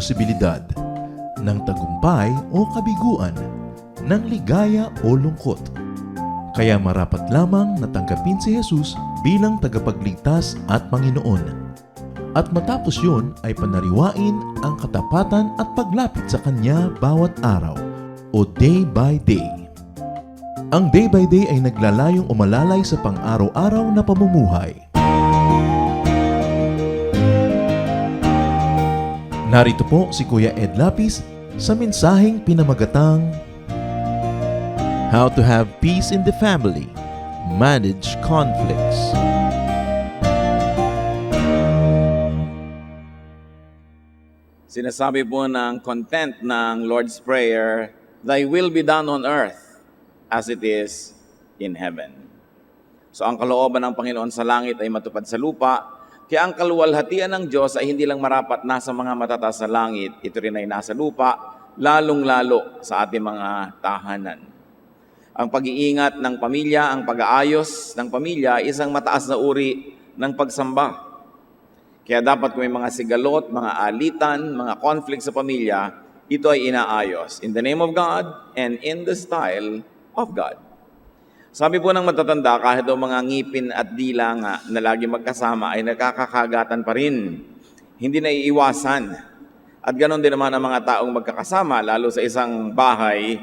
posibilidad ng tagumpay o kabiguan, ng ligaya o lungkot. Kaya marapat lamang na tanggapin si Jesus bilang tagapagligtas at Panginoon. At matapos yun ay panariwain ang katapatan at paglapit sa Kanya bawat araw o day by day. Ang day by day ay naglalayong umalalay sa pang-araw-araw na pamumuhay. Narito po si Kuya Ed Lapis sa mensaheng pinamagatang How to have peace in the family, manage conflicts. Sinasabi po ng content ng Lord's Prayer, Thy will be done on earth as it is in heaven. So ang kalooban ng Panginoon sa langit ay matupad sa lupa, kaya ang kaluwalhatian ng Diyos ay hindi lang marapat nasa mga matataas sa langit, ito rin ay nasa lupa, lalong-lalo sa ating mga tahanan. Ang pag-iingat ng pamilya, ang pag-aayos ng pamilya, isang mataas na uri ng pagsamba. Kaya dapat kung may mga sigalot, mga alitan, mga conflict sa pamilya, ito ay inaayos in the name of God and in the style of God. Sabi po ng matatanda, kahit daw mga ngipin at dila nga na lagi magkasama ay nakakakagatan pa rin. Hindi na iiwasan. At ganoon din naman ang mga taong magkakasama, lalo sa isang bahay,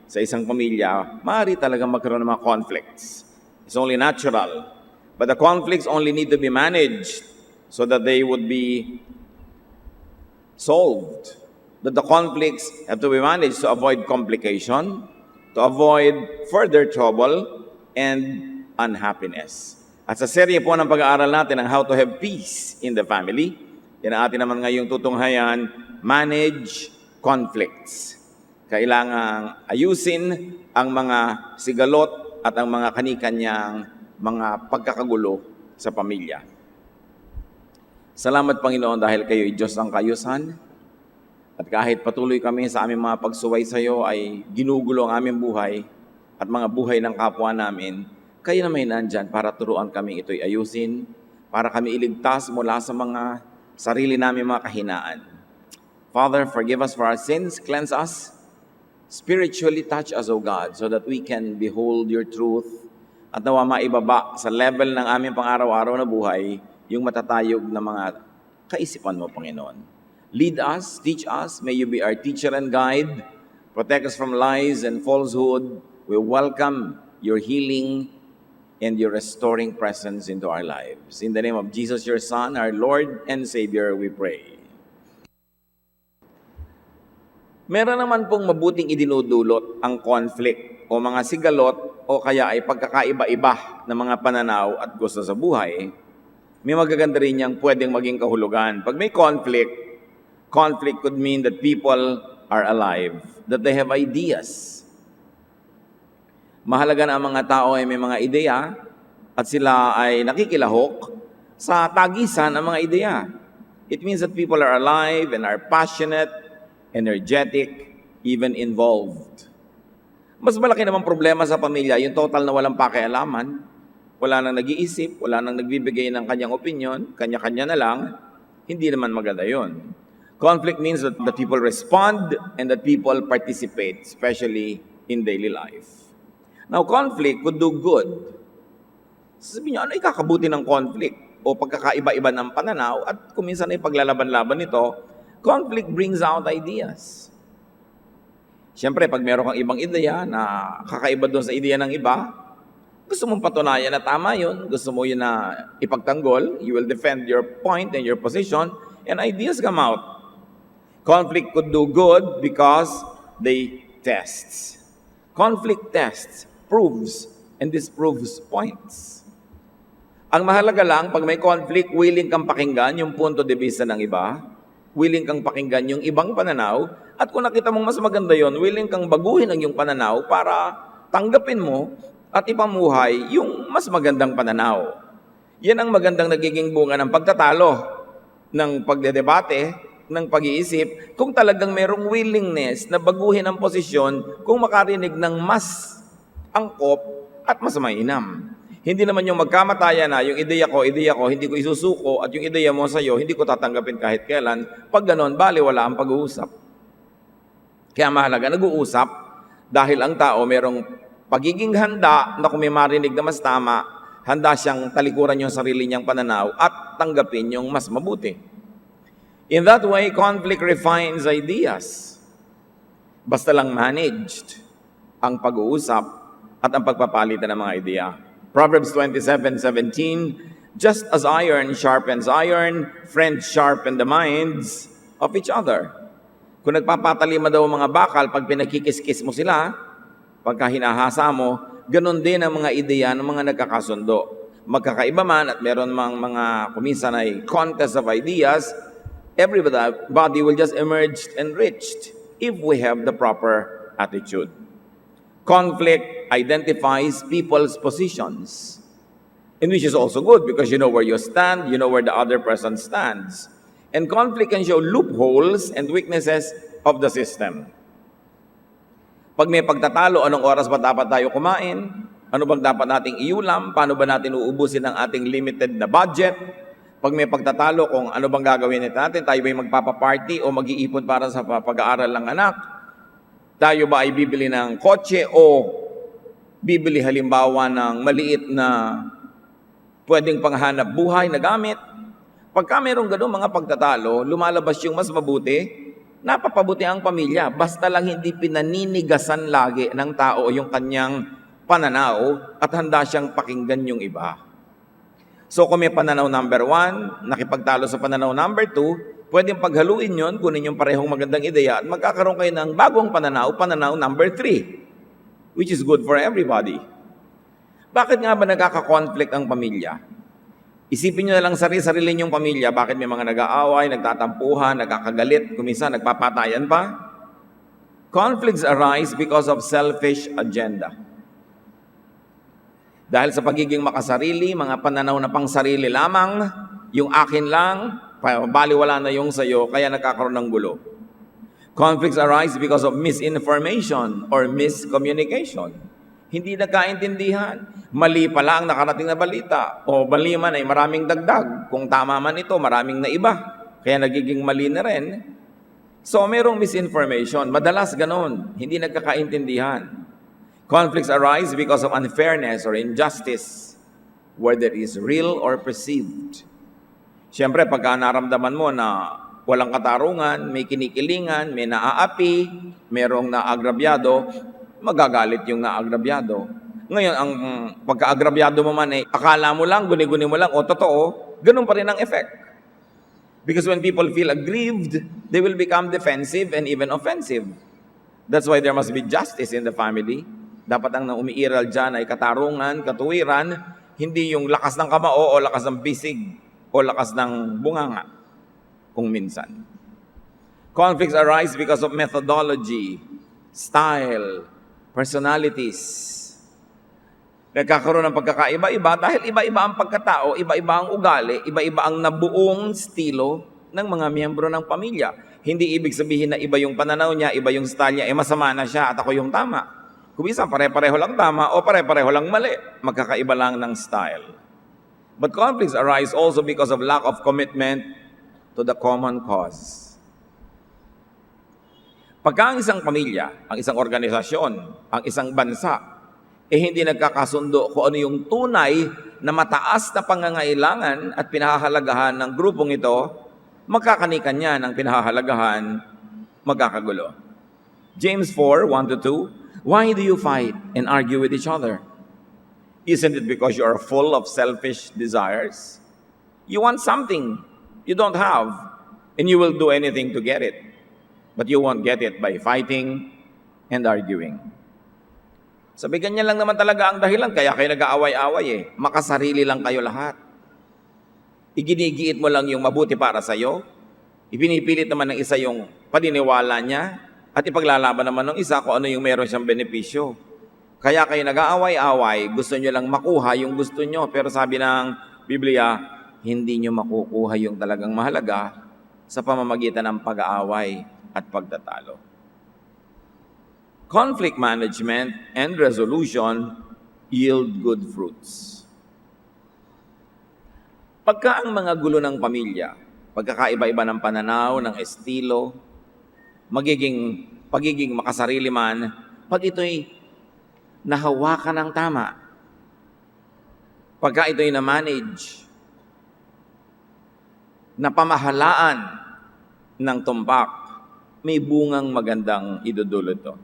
sa isang pamilya, maaari talagang magkaroon ng mga conflicts. It's only natural. But the conflicts only need to be managed so that they would be solved. That the conflicts have to be managed to avoid complication, to avoid further trouble and unhappiness. At sa serye po ng pag-aaral natin ng How to Have Peace in the Family, yan ang atin naman ngayong tutunghayan, Manage Conflicts. Kailangang ayusin ang mga sigalot at ang mga kanikanyang mga pagkakagulo sa pamilya. Salamat Panginoon dahil kayo'y Diyos ng kaayusan. At kahit patuloy kami sa aming mga pagsuway sa iyo ay ginugulo ang aming buhay at mga buhay ng kapwa namin, kayo na may nandyan para turuan kami ito'y ayusin, para kami iligtas mula sa mga sarili namin mga kahinaan. Father, forgive us for our sins, cleanse us, spiritually touch us, O God, so that we can behold your truth at nawa maibaba sa level ng aming pang-araw-araw na buhay yung matatayog na mga kaisipan mo, Panginoon. Lead us, teach us. May you be our teacher and guide. Protect us from lies and falsehood. We welcome your healing and your restoring presence into our lives. In the name of Jesus, your Son, our Lord and Savior, we pray. Meron naman pong mabuting idinudulot ang conflict o mga sigalot o kaya ay pagkakaiba-iba ng mga pananaw at gusto sa buhay. May magaganda rin niyang pwedeng maging kahulugan. Pag may conflict could mean that people are alive, that they have ideas. Mahalaga na ang mga tao ay may mga ideya at sila ay nakikilahok sa tagisan ng mga ideya. It means that people are alive and are passionate, energetic, even involved. Mas malaki naman problema sa pamilya, yung total na walang pakialaman, wala nang nag-iisip, wala nang nagbibigay ng kanyang opinion, kanya-kanya na lang, hindi naman maganda yun. Conflict means that the people respond and that people participate, especially in daily life. Now, conflict could do good. Sasabihin niyo, ano ikakabuti ng conflict? O pagkakaiba-iba ng pananaw at kung minsan ay paglalaban-laban nito, conflict brings out ideas. Siyempre, pag meron kang ibang ideya na kakaiba doon sa ideya ng iba, gusto mong patunayan na tama yun, gusto mo yun na ipagtanggol, you will defend your point and your position, and ideas come out. Conflict could do good because they test. Conflict tests, proves, and disproves points. Ang mahalaga lang, pag may conflict, willing kang pakinggan yung punto de vista ng iba, willing kang pakinggan yung ibang pananaw, at kung nakita mong mas maganda yon, willing kang baguhin ang iyong pananaw para tanggapin mo at ipamuhay yung mas magandang pananaw. Yan ang magandang nagiging bunga ng pagtatalo, ng pagdedebate, ng pag-iisip, kung talagang merong willingness na baguhin ang posisyon kung makarinig ng mas angkop at mas mainam. Hindi naman yung magkamatayan na yung ideya ko, hindi ko isusuko at yung ideya mo sa'yo, hindi ko tatanggapin kahit kailan. Pag ganon, baliwala ang pag-uusap. Kaya mahalaga, nag-uusap dahil ang tao merong pagiging handa na kung may marinig na mas tama, handa siyang talikuran yung sarili niyang pananaw at tanggapin yung mas mabuti. In that way, conflict refines ideas. Basta lang managed ang pag-uusap at ang pagpapalitan ng mga ideya. Proverbs 27:17, just as iron sharpens iron, friends sharpen the minds of each other. Kung nagpapatalima daw ang mga bakal, pag pinakikis-kis mo sila, pagka hinahasa mo, ganun din ang mga ideya ng mga nagkakasundo. Magkakaiba man at meron mang mga kuminsan ay contest of ideas, everybody will just emerge enriched if we have the proper attitude. Conflict identifies people's positions, and which is also good because you know where you stand, you know where the other person stands. And conflict can show loopholes and weaknesses of the system. Pag may pagtatalo, anong oras ba dapat tayo kumain? Ano bang dapat nating iulam? Paano ba natin uubusin ang ating limited na budget? Pag may pagtatalo, kung ano bang gagawin natin, tayo ba'y magpapaparty o mag-iipon para sa pag-aaral ng anak? Tayo ba ay bibili ng kotse o bibili halimbawa ng maliit na pwedeng panghanap buhay na gamit? Pagka mayroong ganun mga pagtatalo, lumalabas yung mas mabuti, napapabuti ang pamilya. Basta lang hindi pinaninigasan lagi ng tao yung kanyang pananaw at handa siyang pakinggan yung iba. So kung may pananaw number 1, nakipagtalo sa pananaw number 2, pwedeng paghaluin yon, kunin yung parehong magandang ideya at magkakaroon kayo ng bagong pananaw number 3, which is good for everybody. Bakit nga ba nagkaka-conflict ang pamilya? Isipin nyo na lang sarili ninyong pamilya, bakit may mga nag-aaway, nagtatampuhan, nagkakagalit, kuminsan nagpapatayan pa? Conflicts arise because of selfish agenda. Dahil sa pagiging makasarili, mga pananaw na pangsarili lamang, yung akin lang, baliwala na yung sayo, kaya nagkakaroon ng gulo. Conflicts arise because of misinformation or miscommunication. Hindi nagkaintindihan. Mali pala ang nakarating na balita. O mali man ay maraming dagdag. Kung tama man ito, maraming na iba. Kaya nagiging mali na rin. So, mayroong misinformation. Madalas ganon. Hindi nagkakaintindihan. Conflicts arise because of unfairness or injustice, whether it is real or perceived. Siyempre, pagka naramdaman mo na walang katarungan, may kinikilingan, may naaapi, merong naagrabyado, magagalit yung naagrabyado. Ngayon, ang pagka-agrabyado mo man ay akala mo lang, guni-guni mo lang, o totoo, ganun pa rin ang effect. Because when people feel aggrieved, they will become defensive and even offensive. That's why there must be justice in the family. Dapat ang umiiral dyan ay katarungan, katuwiran, hindi yung lakas ng kamao o lakas ng bisig o lakas ng bunganga kung minsan. Conflicts arise because of methodology, style, personalities. Nagkakaroon ng pagkakaiba-iba dahil iba-iba ang pagkatao, iba-iba ang ugali, iba-iba ang nabuong estilo ng mga miyembro ng pamilya. Hindi ibig sabihin na iba yung pananaw niya, iba yung style niya, masama na siya at ako yung tama. Kung isa, pare-pareho lang tama o pare-pareho lang mali. Magkakaiba lang ng style. But conflicts arise also because of lack of commitment to the common cause. Pagka ang isang pamilya, ang isang organisasyon, ang isang bansa, hindi nagkakasundo kung ano yung tunay na mataas na pangangailangan at pinahahalagahan ng grupong ito, magkakanikan niya ng pinahahalagahan, magkakagulo. James 4:1-2, why do you fight and argue with each other? Isn't it because you are full of selfish desires? You want something you don't have, and you will do anything to get it. But you won't get it by fighting and arguing. Sabi, ganyan lang naman talaga ang dahilan, kaya kayo nag-aaway-away eh. Makasarili lang kayo lahat. Iginigiit mo lang yung mabuti para sa'yo. Ipinipilit naman ng isa yung paniniwala niya at ipaglalaban naman ng isa kung ano yung meron siyang benepisyo. Kaya kayo nag-aaway-away, gusto nyo lang makuha yung gusto nyo. Pero sabi ng Biblia, hindi nyo makukuha yung talagang mahalaga sa pamamagitan ng pag-aaway at pagtatalo. Conflict management and resolution yield good fruits. Pagka ang mga gulo ng pamilya, pagkakaiba-iba ng pananaw, ng estilo, pagiging makasarili man, pag ito'y nahawakan ng tama, pagka ito'y na-manage, napamahalaan ng tumpak, may bungang magandang idudulot to.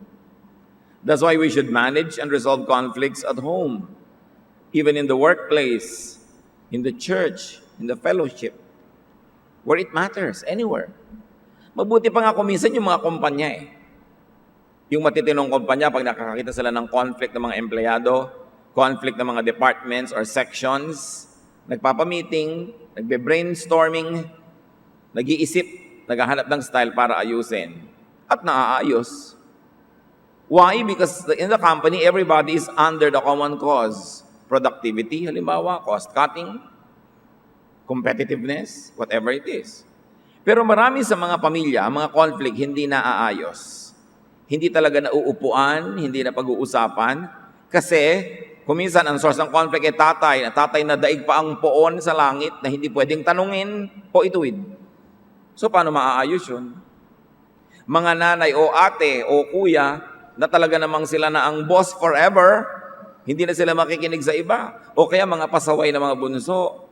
That's why we should manage and resolve conflicts at home, even in the workplace, in the church, in the fellowship, where it matters, anywhere. Mabuti pa nga kung minsan yung mga kumpanya Yung matitinong kumpanya, pag nakakakita sila ng conflict ng mga empleyado, conflict ng mga departments or sections, nagpapamiting, nagbe-brainstorming, nag-iisip, naghahanap ng style para ayusin. At naaayos. Why? Because in the company, everybody is under the common cause. Productivity, halimbawa, cost cutting, competitiveness, whatever it is. Pero marami sa mga pamilya, mga conflict, hindi naaayos. Hindi talaga nauupuan, hindi na pag-uusapan. Kasi, kuminsan ang source ng conflict ay tatay na daig pa ang poon sa langit na hindi pwedeng tanungin o ituwid. So, paano maaayos yun? Mga nanay o ate o kuya, na talaga namang sila na ang boss forever, hindi na sila makikinig sa iba. O kaya mga pasaway na mga bunso,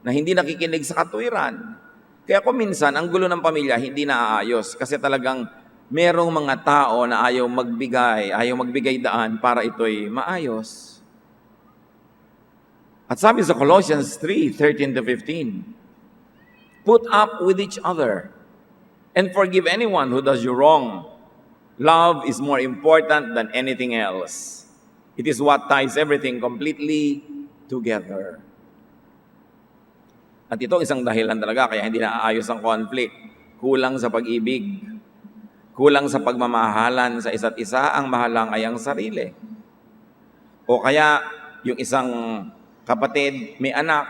na hindi nakikinig sa katwiran. Kaya kung minsan, ang gulo ng pamilya hindi naaayos kasi talagang merong mga tao na ayaw magbigay daan para ito'y maayos. At sabi sa Colossians 3:13-15, put up with each other and forgive anyone who does you wrong. Love is more important than anything else. It is what ties everything completely together. At ito isang dahilan talaga kaya hindi naaayos ang conflict. Kulang sa pag-ibig. Kulang sa pagmamahalan sa isa't isa, ang mahalang ay ang sarili. O kaya, yung isang kapatid, may anak,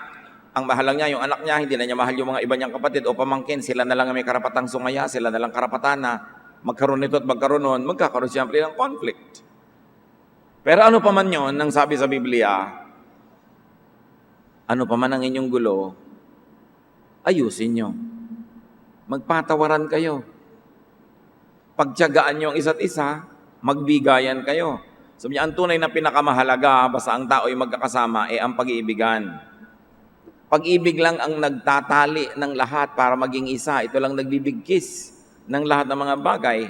ang mahalang niya, yung anak niya, hindi na niya mahal yung mga iba niyang kapatid o pamangkin, sila na lang ang may karapatang sumaya, sila na lang karapatan na magkaroon nito at magkaroon nun, magkakaroon siyempre ng conflict. Pero ano pa man yun, nang sabi sa Biblia, ano pa man ang inyong gulo, ayusin nyo. Magpatawaran kayo. Pagtiyagaan nyo ang isa't isa, magbigayan kayo. Sabi niya, ang tunay na pinakamahalaga, basta ang tao'y magkakasama, ang pag-iibigan. Pag-ibig lang ang nagtatali ng lahat para maging isa. Ito lang nagbibigkis ng lahat ng mga bagay.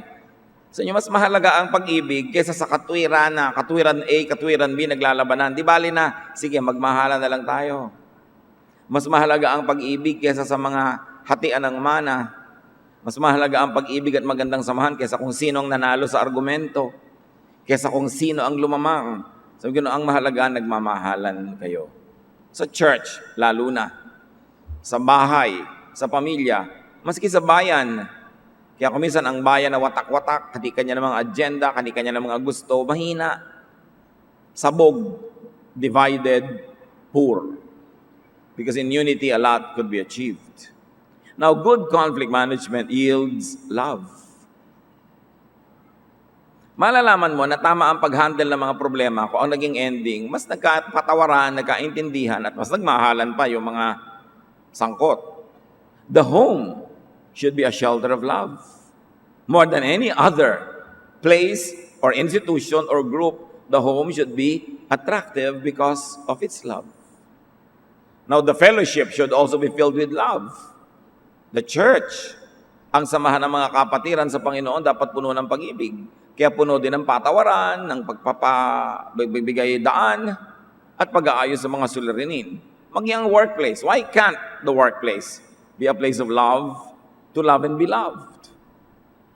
Sa inyo, mas mahalaga ang pag-ibig kaysa sa katwiran na, katwiran A, katwiran B, naglalabanan. Di bali na, sige, magmahalan na lang tayo. Mas mahalaga ang pag-ibig kaysa sa mga hatian ng mana. Mas mahalaga ang pag-ibig at magandang samahan kaysa kung sino ang nanalo sa argumento. Kaysa kung sino ang lumamang. Sabi ko, ang mahalaga, nagmamahalan kayo. Sa church, lalo na. Sa bahay, sa pamilya, maski sa bayan. Kaya kuminsan ang bayan na watak-watak, kanya ng mga agenda, kanya ng mga gusto, mahina. Sabog, divided, poor. Because in unity, a lot could be achieved. Now, good conflict management yields love. Malalaman mo na tama ang pag-handle ng mga problema kung ang naging ending, mas nagkapatawaran, nagkaintindihan, at mas nagmahalan pa yung mga sangkot. The home should be a shelter of love. More than any other place or institution or group, the home should be attractive because of its love. Now, the fellowship should also be filled with love. The church, ang samahan ng mga kapatiran sa Panginoon, dapat puno ng pag-ibig. Kaya puno din ng patawaran, ng pagbibigay daan, at pag-aayos sa mga suliranin. Maging ang workplace. Why can't the workplace be a place of love, to love and be loved?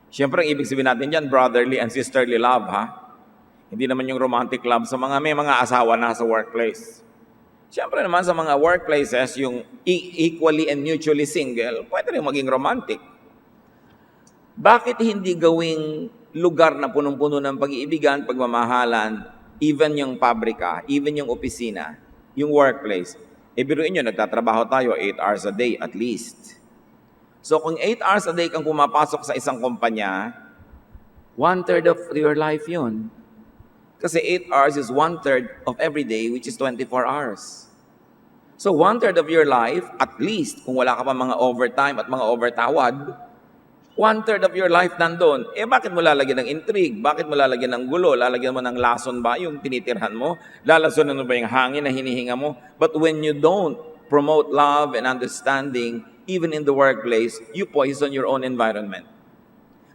Siyempre, ang ibig sabihin natin dyan, brotherly and sisterly love, ha? Hindi naman yung romantic love sa may mga asawa na sa workplace. Siyempre naman sa mga workplaces, yung equally and mutually single, pwede rin maging romantic. Bakit hindi gawing lugar na punong-puno ng pag-iibigan, pagmamahalan, even yung pabrika, even yung opisina, yung workplace? Biruin nyo, nagtatrabaho tayo 8 hours a day at least. So kung 8 hours a day kang pumapasok sa isang kumpanya, 1/3 of your life yun. Kasi 8 hours is 1/3 of every day, which is 24 hours. So 1/3 of your life, at least, kung wala ka pa mga overtime at mga overtawad, 1/3 of your life nandun. Bakit mo lalagyan ng intrigue? Bakit mo lalagyan ng gulo? Lalagyan mo ng lason ba yung tinitirhan mo? Lalasonan mo ba yung hangin na hinihinga mo? But when you don't promote love and understanding, even in the workplace, you poison your own environment.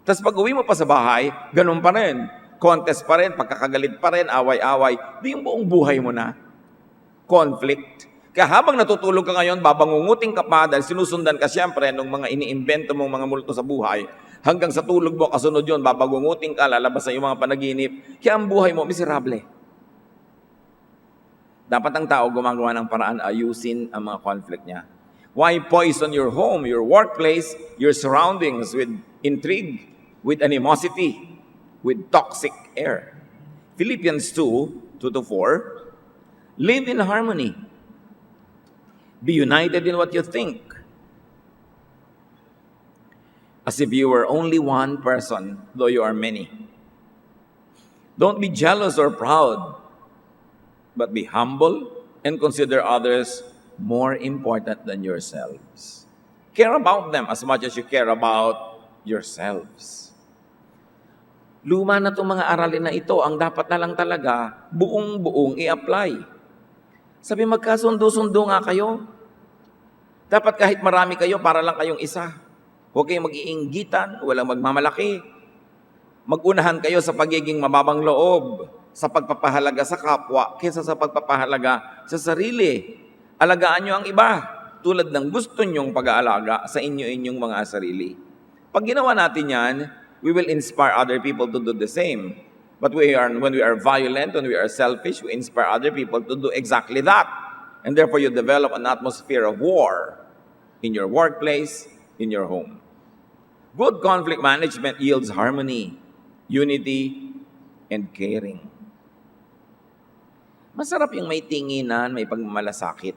Tapos pag uwi mo pa sa bahay, ganun pa rin. Contest pa rin, pagkakagalit pa rin, away-away. Di yung buong buhay mo na. Conflict. Kaya habang natutulog ka ngayon, babangunguting ka pa dahil sinusundan ka siyempre ng mga iniimbento mong mga multo sa buhay. Hanggang sa tulog mo, kasunod yun, babangunguting ka, lalabas sa iyong mga panaginip. Kaya ang buhay mo, miserable. Dapat ang tao gumagawa ng paraan ayusin ang mga conflict niya. Why poison your home, your workplace, your surroundings with intrigue, with animosity, with toxic air? Philippians 2:2-4, live in harmony. Be united in what you think, as if you were only one person, though you are many. Don't be jealous or proud, but be humble and consider others more important than yourselves. Care about them as much as you care about yourselves. Luma na itong mga aralin na ito, ang dapat na lang talaga, buong-buong i-apply. Sabi, magkasundo-sundo nga kayo. Dapat kahit marami kayo, para lang kayong isa. Huwag kayong mag-iinggitan, walang magmamalaki. Magunahan kayo sa pagiging mababang loob, sa pagpapahalaga sa kapwa, kaysa sa pagpapahalaga sa sarili. Alagaan nyo ang iba, tulad ng gusto nyong pag-aalaga sa inyo-inyong mga sarili. Pag ginawa natin yan, we will inspire other people to do the same. But when we are violent, when we are selfish, we inspire other people to do exactly that. And therefore, you develop an atmosphere of war in your workplace, in your home. Good conflict management yields harmony, unity, and caring. Masarap yung may tinginan, may pagmamalasakit.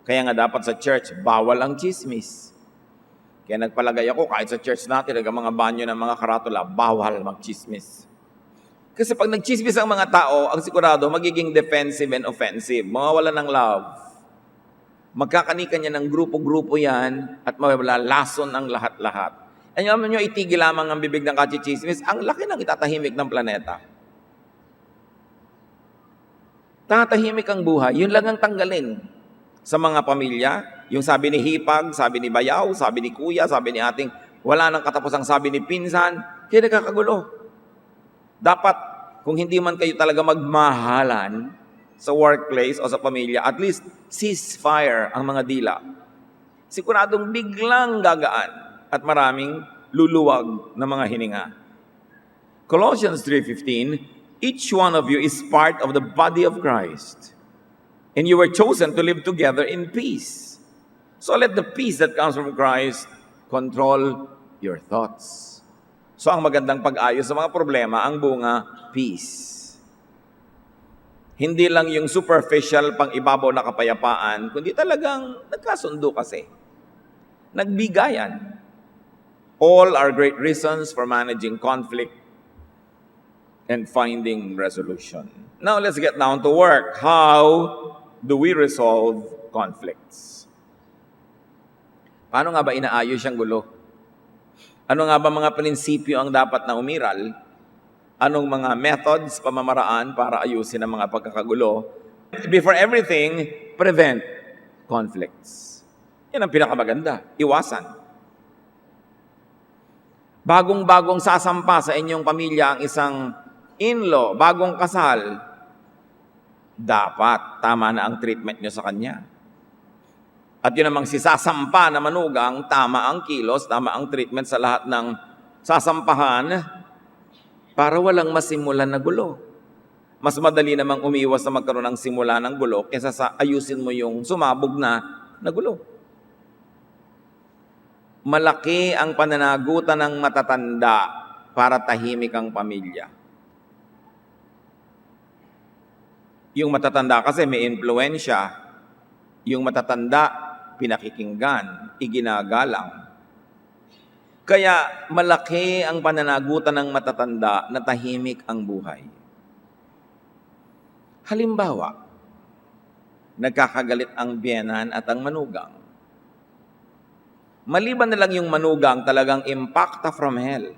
Kaya nga dapat sa church, bawal ang chismis. Kaya nagpalagay ako, kahit sa church natin, mga banyo ng mga karatula, bawal mag-chismis. Kasi pag nag-chismis ang mga tao, ang sigurado, magiging defensive and offensive. Mawawala ng love. Magkakanikan niya ng grupo-grupo yan at mawawalason ang lahat-lahat. Ano naman nyo, itigil lamang ang bibig ng kachichismis, ang laki ng itatahimik ng planeta. Tatahimik ang buhay, yun lang ang tanggalin. Sa mga pamilya, yung sabi ni Hipag, sabi ni Bayaw, sabi ni Kuya, sabi ni Ating, wala nang katapos ang sabi ni Pinsan, kaya nagkakagulo. Dapat, kung hindi man kayo talaga magmahalan sa workplace o sa pamilya, at least ceasefire ang mga dila. Siguradong biglang gagaan at maraming luluwag na mga hininga. Colossians 3:15, each one of you is part of the body of Christ, and you were chosen to live together in peace. So let the peace that comes from Christ control your thoughts. So ang magandang pag-ayos sa mga problema, ang bunga, peace. Hindi lang yung superficial pang-ibabaw na kapayapaan, kundi talagang nagkasundo kasi. Nagbigayan. All are great reasons for managing conflict and finding resolution. Now let's get down to work. How do we resolve conflicts? Paano nga ba inaayos yung gulo? Ano nga ba mga prinsipyo ang dapat na umiral? Anong mga methods, pamamaraan para ayusin ang mga pagkakagulo? Before everything, prevent conflicts. Yan ang pinakamaganda, iwasan. Bagong-bagong sasampa sa inyong pamilya ang isang in-law, bagong kasal, dapat tama na ang treatment nyo sa kanya. At yun namang si sasampa na manugang, tama ang kilos, tama ang treatment sa lahat ng sasampahan para walang masimulan na gulo. Mas madali namang umiwas na magkaroon ng simula ng gulo kaysa sa ayusin mo yung sumabog na gulo. Malaki ang pananagutan ng matatanda para tahimik ang pamilya. Yung matatanda kasi may impluensya. Yung matatanda, pinakikinggan, iginagalang. Kaya malaki ang pananagutan ng matatanda na tahimik ang buhay. Halimbawa, nagkakagalit ang biyenan at ang manugang. Maliban na lang yung manugang talagang impacta from hell.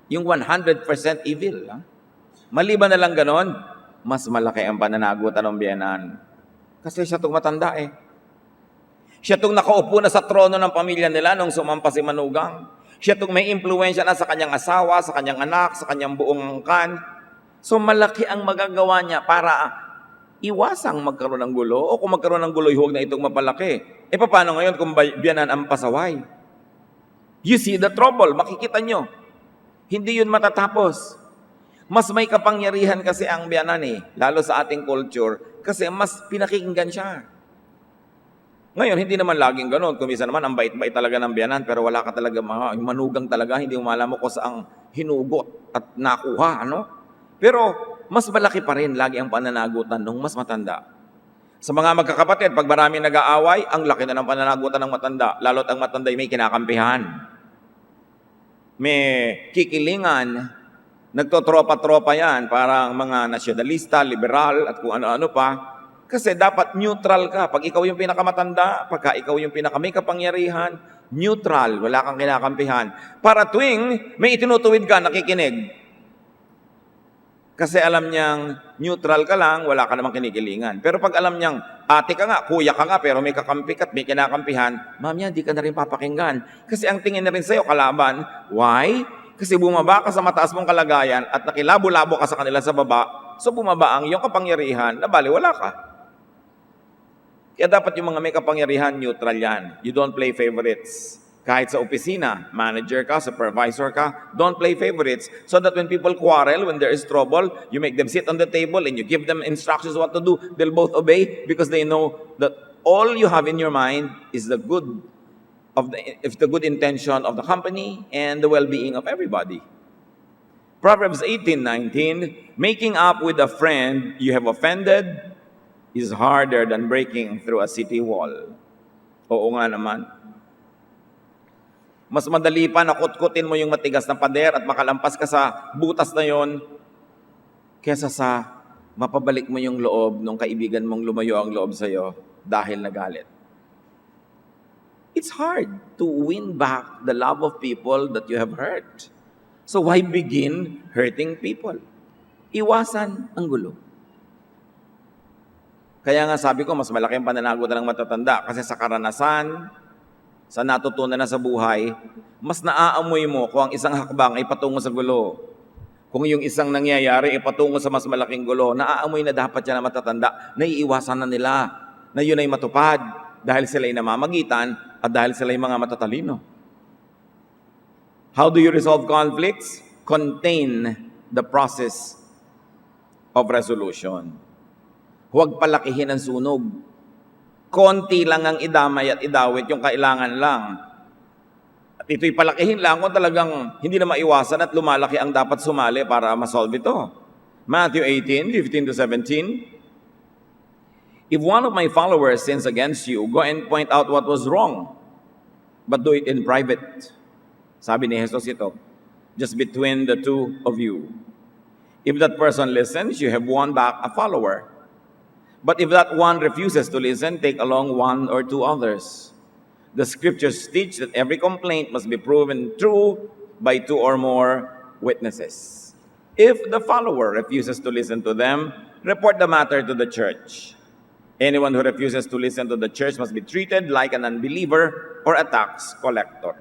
Yung 100% evil. Maliban na lang ganon, mas malaki ang pananagutan ng biyenan. Kasi siya itong matanda eh. Siya itong nakaupo na sa trono ng pamilya nila nung sumampa si manugang. Siya itong may impluensya na sa kanyang asawa, sa kanyang anak, sa kanyang buong angkan. So malaki ang magagawa niya para iwasang magkaroon ng gulo. O kung magkaroon ng gulo, huwag na itong mapalaki. E paano ngayon kung biyanan ang pasaway? You see the trouble, makikita nyo. Hindi yun matatapos. Mas may kapangyarihan kasi ang biyanan eh, lalo sa ating culture, kasi mas pinakinggan siya. Ngayon, hindi naman laging gano'n. Kung minsan naman, ang bait-bait talaga ng biyanan, pero wala ka talaga, manugang talaga, hindi mo malaman kung saang hinugot at nakuha, ano? Pero, mas malaki pa rin lagi ang pananagutan nung mas matanda. Sa mga magkakapatid, pag marami nag-aaway, ang laki na ng pananagutan ng matanda, lalo't ang matanda ay may kinakampihan. May kikilingan, nagtotropa-tropa yan, parang mga nasyonalista, liberal, at kung ano-ano pa. Kasi dapat neutral ka. Pag ikaw yung pinakamatanda, pagka ikaw yung pinakamay kapangyarihan, neutral, wala kang kinakampihan. Para tuwing may itinutuwid ka, nakikinig. Kasi alam niyang neutral ka lang, wala ka namang kinikilingan. Pero pag alam niyang ate ka nga, kuya ka nga, pero may kakampi ka at may kinakampihan, ma'am yan, di ka na rin papakinggan. Kasi ang tingin na rin sa'yo, kalaban. Why? Kasi bumaba ka sa mataas mong kalagayan at nakilabo-labo ka sa kanila sa baba, so bumaba ang iyong kapangyarihan na baliwala ka. Kaya dapat yung mga may kapangyarihan, neutral yan. You don't play favorites. Kahit sa opisina, manager ka, supervisor ka, don't play favorites so that when people quarrel, when there is trouble, you make them sit on the table and you give them instructions what to do. They'll both obey because they know that all you have in your mind is the good intention of the company and the well-being of everybody. Proverbs 18:19, making up with a friend you have offended is harder than breaking through a city wall. Oo nga naman. Mas madali pa na kutkutin mo yung matigas na pader at makalampas ka sa butas na yon kesa sa mapabalik mo yung loob nung kaibigan mong lumayo ang loob sa'yo dahil nagalit. It's hard to win back the love of people that you have hurt. So why begin hurting people? Iwasan ang gulo. Kaya nga sabi ko, mas malaki ang pananagutan ng matatanda kasi sa karanasan, sa natutunan na sa buhay, mas naaamoy mo kung ang isang hakbang ay patungo sa gulo. Kung yung isang nangyayari ay patungo sa mas malaking gulo, naaamoy na dapat yan na matatanda, naiiwasan na nila na yun ay matupad dahil sila ay namamagitan at dahil sila ay mga matatalino. How do you resolve conflicts? Contain the process of resolution. Huwag palakihin ang sunog. Konti lang ang idamay at idawit, yung kailangan lang. At ito'y palakihin lang kung talagang hindi na maiwasan at lumalaki ang dapat sumali para masolve ito. Matthew 18:15-17. If one of my followers sins against you, go and point out what was wrong, but do it in private. Sabi ni Jesus ito, just between the two of you. If that person listens, you have won back a follower. But if that one refuses to listen, take along one or two others. The scriptures teach that every complaint must be proven true by two or more witnesses. If the follower refuses to listen to them, report the matter to the church. Anyone who refuses to listen to the church must be treated like an unbeliever or a tax collector.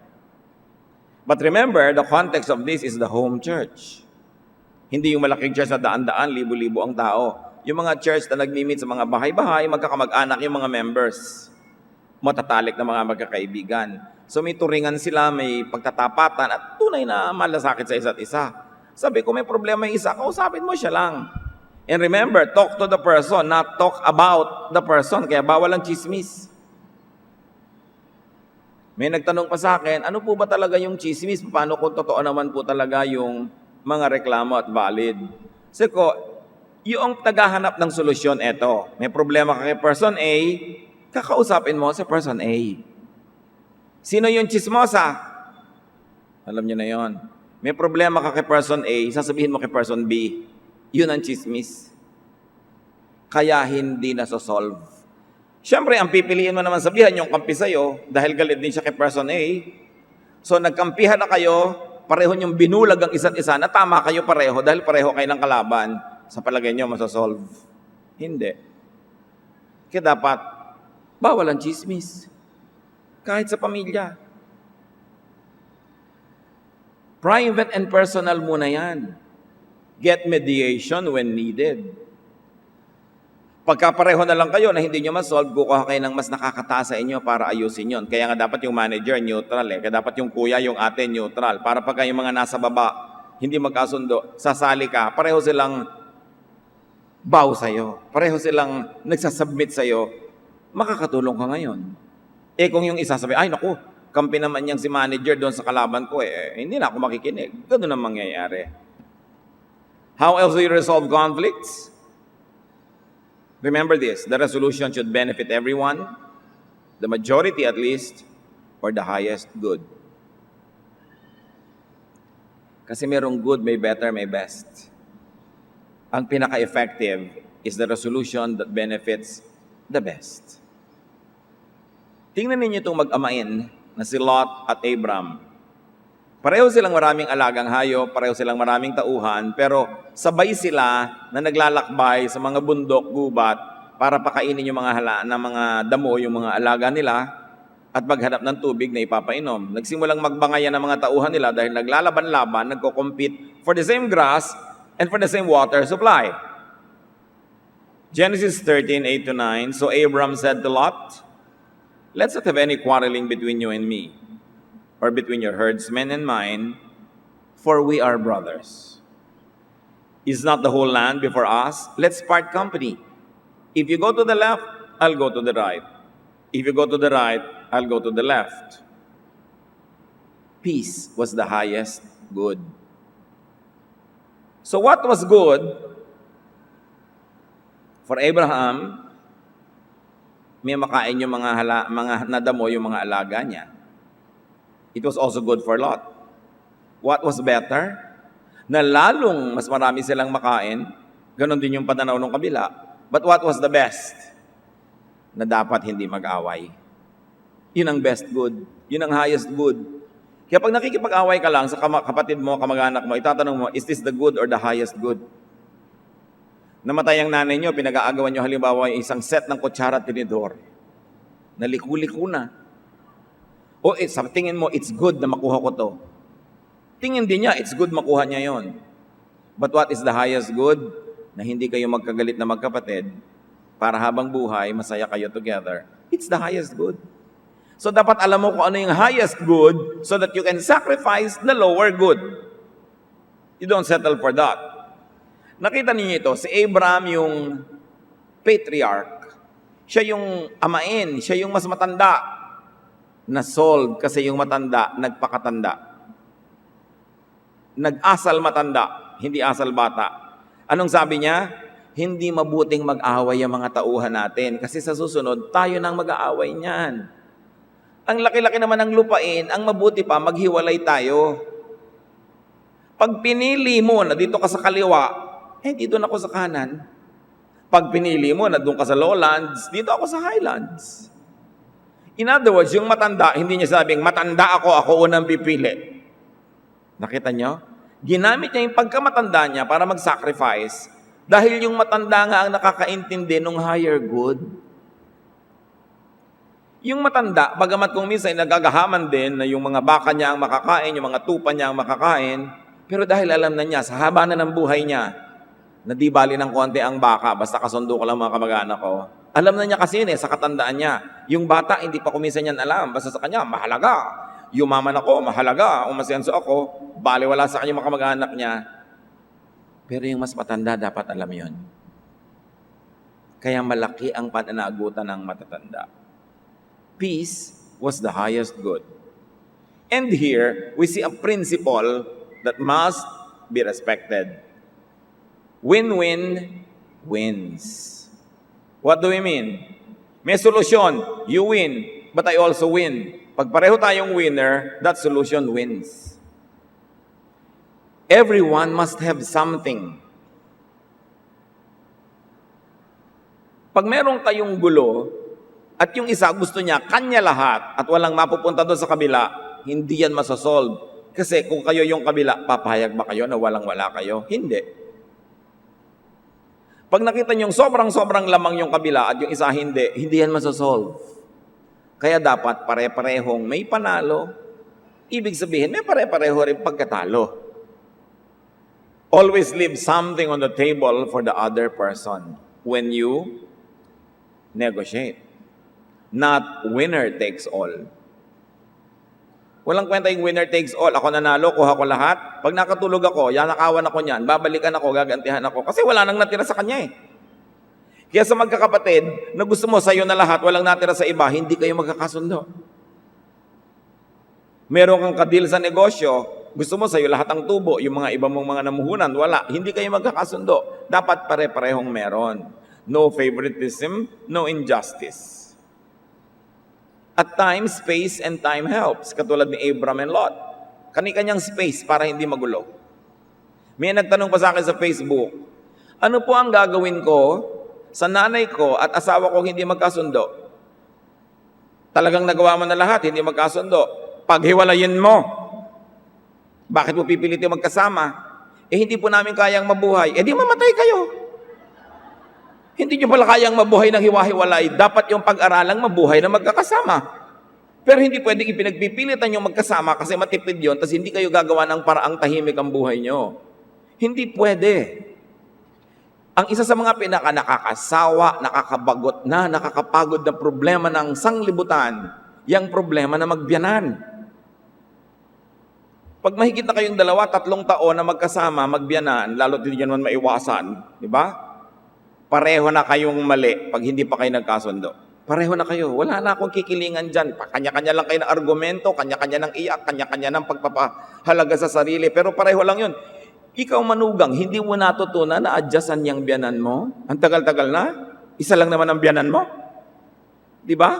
But remember, the context of this is the home church. Hindi yung malaking church na daan-daan, libo-libo ang tao. Yung mga church na nagmi-meet sa mga bahay-bahay, magkakamag-anak yung mga members. Matatalik na mga magkakaibigan. So may turingan sila, may pagtatapatan at tunay na malasakit sa isa't isa. Sabi ko, may problema yung isa, kausapin mo siya lang. And remember, talk to the person, not talk about the person. Kaya bawal ang chismis. May nagtanong pa sa akin, ano po ba talaga yung chismis? Paano kung totoo naman po talaga yung mga reklamo at valid? Sabi ko, yung tagahanap ng solusyon, eto. May problema ka kay person A, kakausapin mo sa person A. Sino yung chismosa? Alam niyo na yon. May problema ka kay person A, sasabihin mo kay person B, yun ang chismis. kaya hindi nasosolve. Siyempre, ang pipiliin mo naman sabihan yung kampi sa'yo dahil galit din siya kay person A. So, nagkampihan na kayo, pareho niyong binulag ang isa't isa na tama kayo pareho dahil pareho kayo ng kalaban. Sa palagay niyo, masosolve. Hindi. Kaya dapat, bawal ang chismis. Kahit sa pamilya. Private and personal muna yan. Get mediation when needed. Pagka pareho na lang kayo na hindi nyo masolve, kukuha kayo ng mas nakakataas sa inyo para ayusin yon. Kaya nga dapat yung manager neutral eh. Kaya dapat yung kuya, yung ate neutral. Para pagka yung mga nasa baba, hindi magkasundo, sasali ka, pareho silang bow sa'yo. Pareho silang nagsasubmit sa'yo, makakatulong ka ngayon. Eh kung yung isa sabi, ay naku, kampi naman niyang si manager doon sa kalaban ko hindi na ako makikinig. Ganun ang mangyayari. How else do you resolve conflicts? Remember this, the resolution should benefit everyone, the majority at least, or the highest good. Kasi merong good, may better, may best. Ang pinaka-effective is the resolution that benefits the best. Tingnan ninyo itong mag-amain na si Lot at Abram. Pareho silang maraming alagang hayop, pareho silang maraming tauhan, pero sabay sila na naglalakbay sa mga bundok, gubat, para pakainin yung mga damo, yung mga alaga nila, at maghanap ng tubig na ipapainom. Nagsimulang magbangayan ng mga tauhan nila dahil naglalaban-laban, nagko-compete for the same grass and for the same water supply. Genesis 13:8-9, so Abram said to Lot, let's not have any quarreling between you and me, or between your herdsmen and mine, for we are brothers. Is not the whole land before us? Let's part company. If you go to the left, I'll go to the right. If you go to the right, I'll go to the left. Peace was the highest good. So what was good for Abraham? May makain yung mga nadamo yung mga alaga niya. It was also good for Lot. What was better? Na lalong mas marami silang makain, ganon din yung pananaw ng kabila. But what was the best? Na dapat hindi mag-away. Yun ang best good. Yun ang highest good. Kaya pag nakikipag-away ka lang sa kapatid mo, kamag-anak mo, itatanong mo, is this the good or the highest good? Namatay ang nanay nyo, pinag-aagawan nyo halimbawa yung isang set ng kutsara at tinidor. Naliku-liku na. O sa tingin mo, it's good na makuha ko to. Tingin din niya, it's good makuha niya yon. But what is the highest good? Na hindi kayo magkagalit na magkapatid para habang buhay, masaya kayo together. It's the highest good. So dapat alam mo kung ano yung highest good so that you can sacrifice the lower good. You don't settle for that. Nakita niyo ito, si Abraham yung patriarch. Siya yung amain, siya yung mas matanda. Na-solve kasi yung matanda, nagpakatanda. Nag-asal matanda, hindi asal bata. Anong sabi niya? Hindi mabuting mag-away ang mga tauhan natin kasi sa susunod, tayo nang mag-aaway niyan. Ang laki-laki naman ng lupain, ang mabuti pa, maghiwalay tayo. Pag pinili mo na dito ka sa kaliwa, dito na ako sa kanan. Pag pinili mo na doon ka sa lowlands, dito ako sa highlands. In other words, yung matanda, hindi niya sabing, matanda ako unang pipili. Nakita niyo? Ginamit niya yung pagkamatanda niya para mag-sacrifice dahil yung matanda nga ang nakakaintindi ng higher good. Yung matanda, bagamat kung minsan nagagahaman din na yung mga baka niya ang makakain, yung mga tupa niya ang makakain, pero dahil alam na niya, sa haba na ng buhay niya, na di bali ng konti ang baka, basta kasundo ko lang mga kamag-anak ko, alam na niya kasi sa katandaan niya. Yung bata, hindi pa kuminsan yan alam. Basta sa kanya, mahalaga. Yumaman ako, mahalaga. Umasenso ako, baliwala sa kanya mga kamag-anak niya. Pero yung mas matanda, dapat alam yon. Kaya malaki ang pananagutan ng matatanda. Peace was the highest good. And here, we see a principle that must be respected. Win-win wins. What do we mean? May solusyon, you win, but I also win. Pag pareho tayong winner, that solution wins. Everyone must have something. Pag meron kayong gulo, at yung isa gusto niya, kanya lahat, at walang mapupunta doon sa kabila, hindi yan masosolve. Kasi kung kayo yung kabila, papayag ba kayo na walang-wala kayo? Hindi. Pag nakita niyong sobrang-sobrang lamang yung kabila at yung isa hindi yan masosolve. Kaya dapat pare-parehong may panalo. Ibig sabihin, may pare-pareho rin pagkatalo. Always leave something on the table for the other person when you negotiate. Not winner takes all. Walang kwenta yung winner takes all. Ako nanalo, kuha ko lahat. Pag nakatulog ako, yanakawan ako niyan, babalikan ako, gagantihan ako. Kasi wala nang natira sa kanya eh. Kaya sa magkakapatid, na gusto mo sa'yo na lahat, walang natira sa iba, hindi kayo magkakasundo. Meron kang kadil sa negosyo, gusto mo sa'yo lahat ang tubo, yung mga iba mong mga namuhunan, wala. Hindi kayo magkakasundo. Dapat pare-parehong meron. No favoritism, no injustice. At times, space and time helps. Katulad ni Abraham and Lot. Kani-kanyang space para hindi magulo. May nagtanong pa sa akin sa Facebook, ano po ang gagawin ko sa nanay ko at asawa ko hindi magkasundo? Talagang nagawa mo na lahat, hindi magkasundo. Paghiwalayin mo. Bakit mo pipilitin magkasama? Hindi po namin kayang mabuhay. Di mamatay kayo. Hindi nyo pala kayang mabuhay ng hiwa-hiwalay. Dapat yung pag-aralang mabuhay na magkakasama. Pero hindi pwedeng ipinagpipilitan yung magkasama kasi matipid yun, tapos hindi kayo gagawa ng paraang tahimik ang buhay nyo. Hindi pwede. Ang isa sa mga nakakasawa, nakakabagot na, nakakapagod na problema ng sanglibutan, yung problema na magbiyanan. Pag mahigit na kayong 2-3 taon na magkasama, magbiyanan, lalo din yan man maiwasan, di ba? Pareho na kayong mali pag hindi pa kayo nagkasundo. Pareho na kayo. Wala na akong kikilingan dyan. Kanya-kanya lang kayo ng argumento, kanya-kanya ng iyak, kanya-kanya ng pagpapahalaga sa sarili. Pero pareho lang yun. Ikaw manugang, hindi mo natutunan na adjustan yung biyanan mo? Ang tagal-tagal na? Isa lang naman ang biyanan mo? Di ba?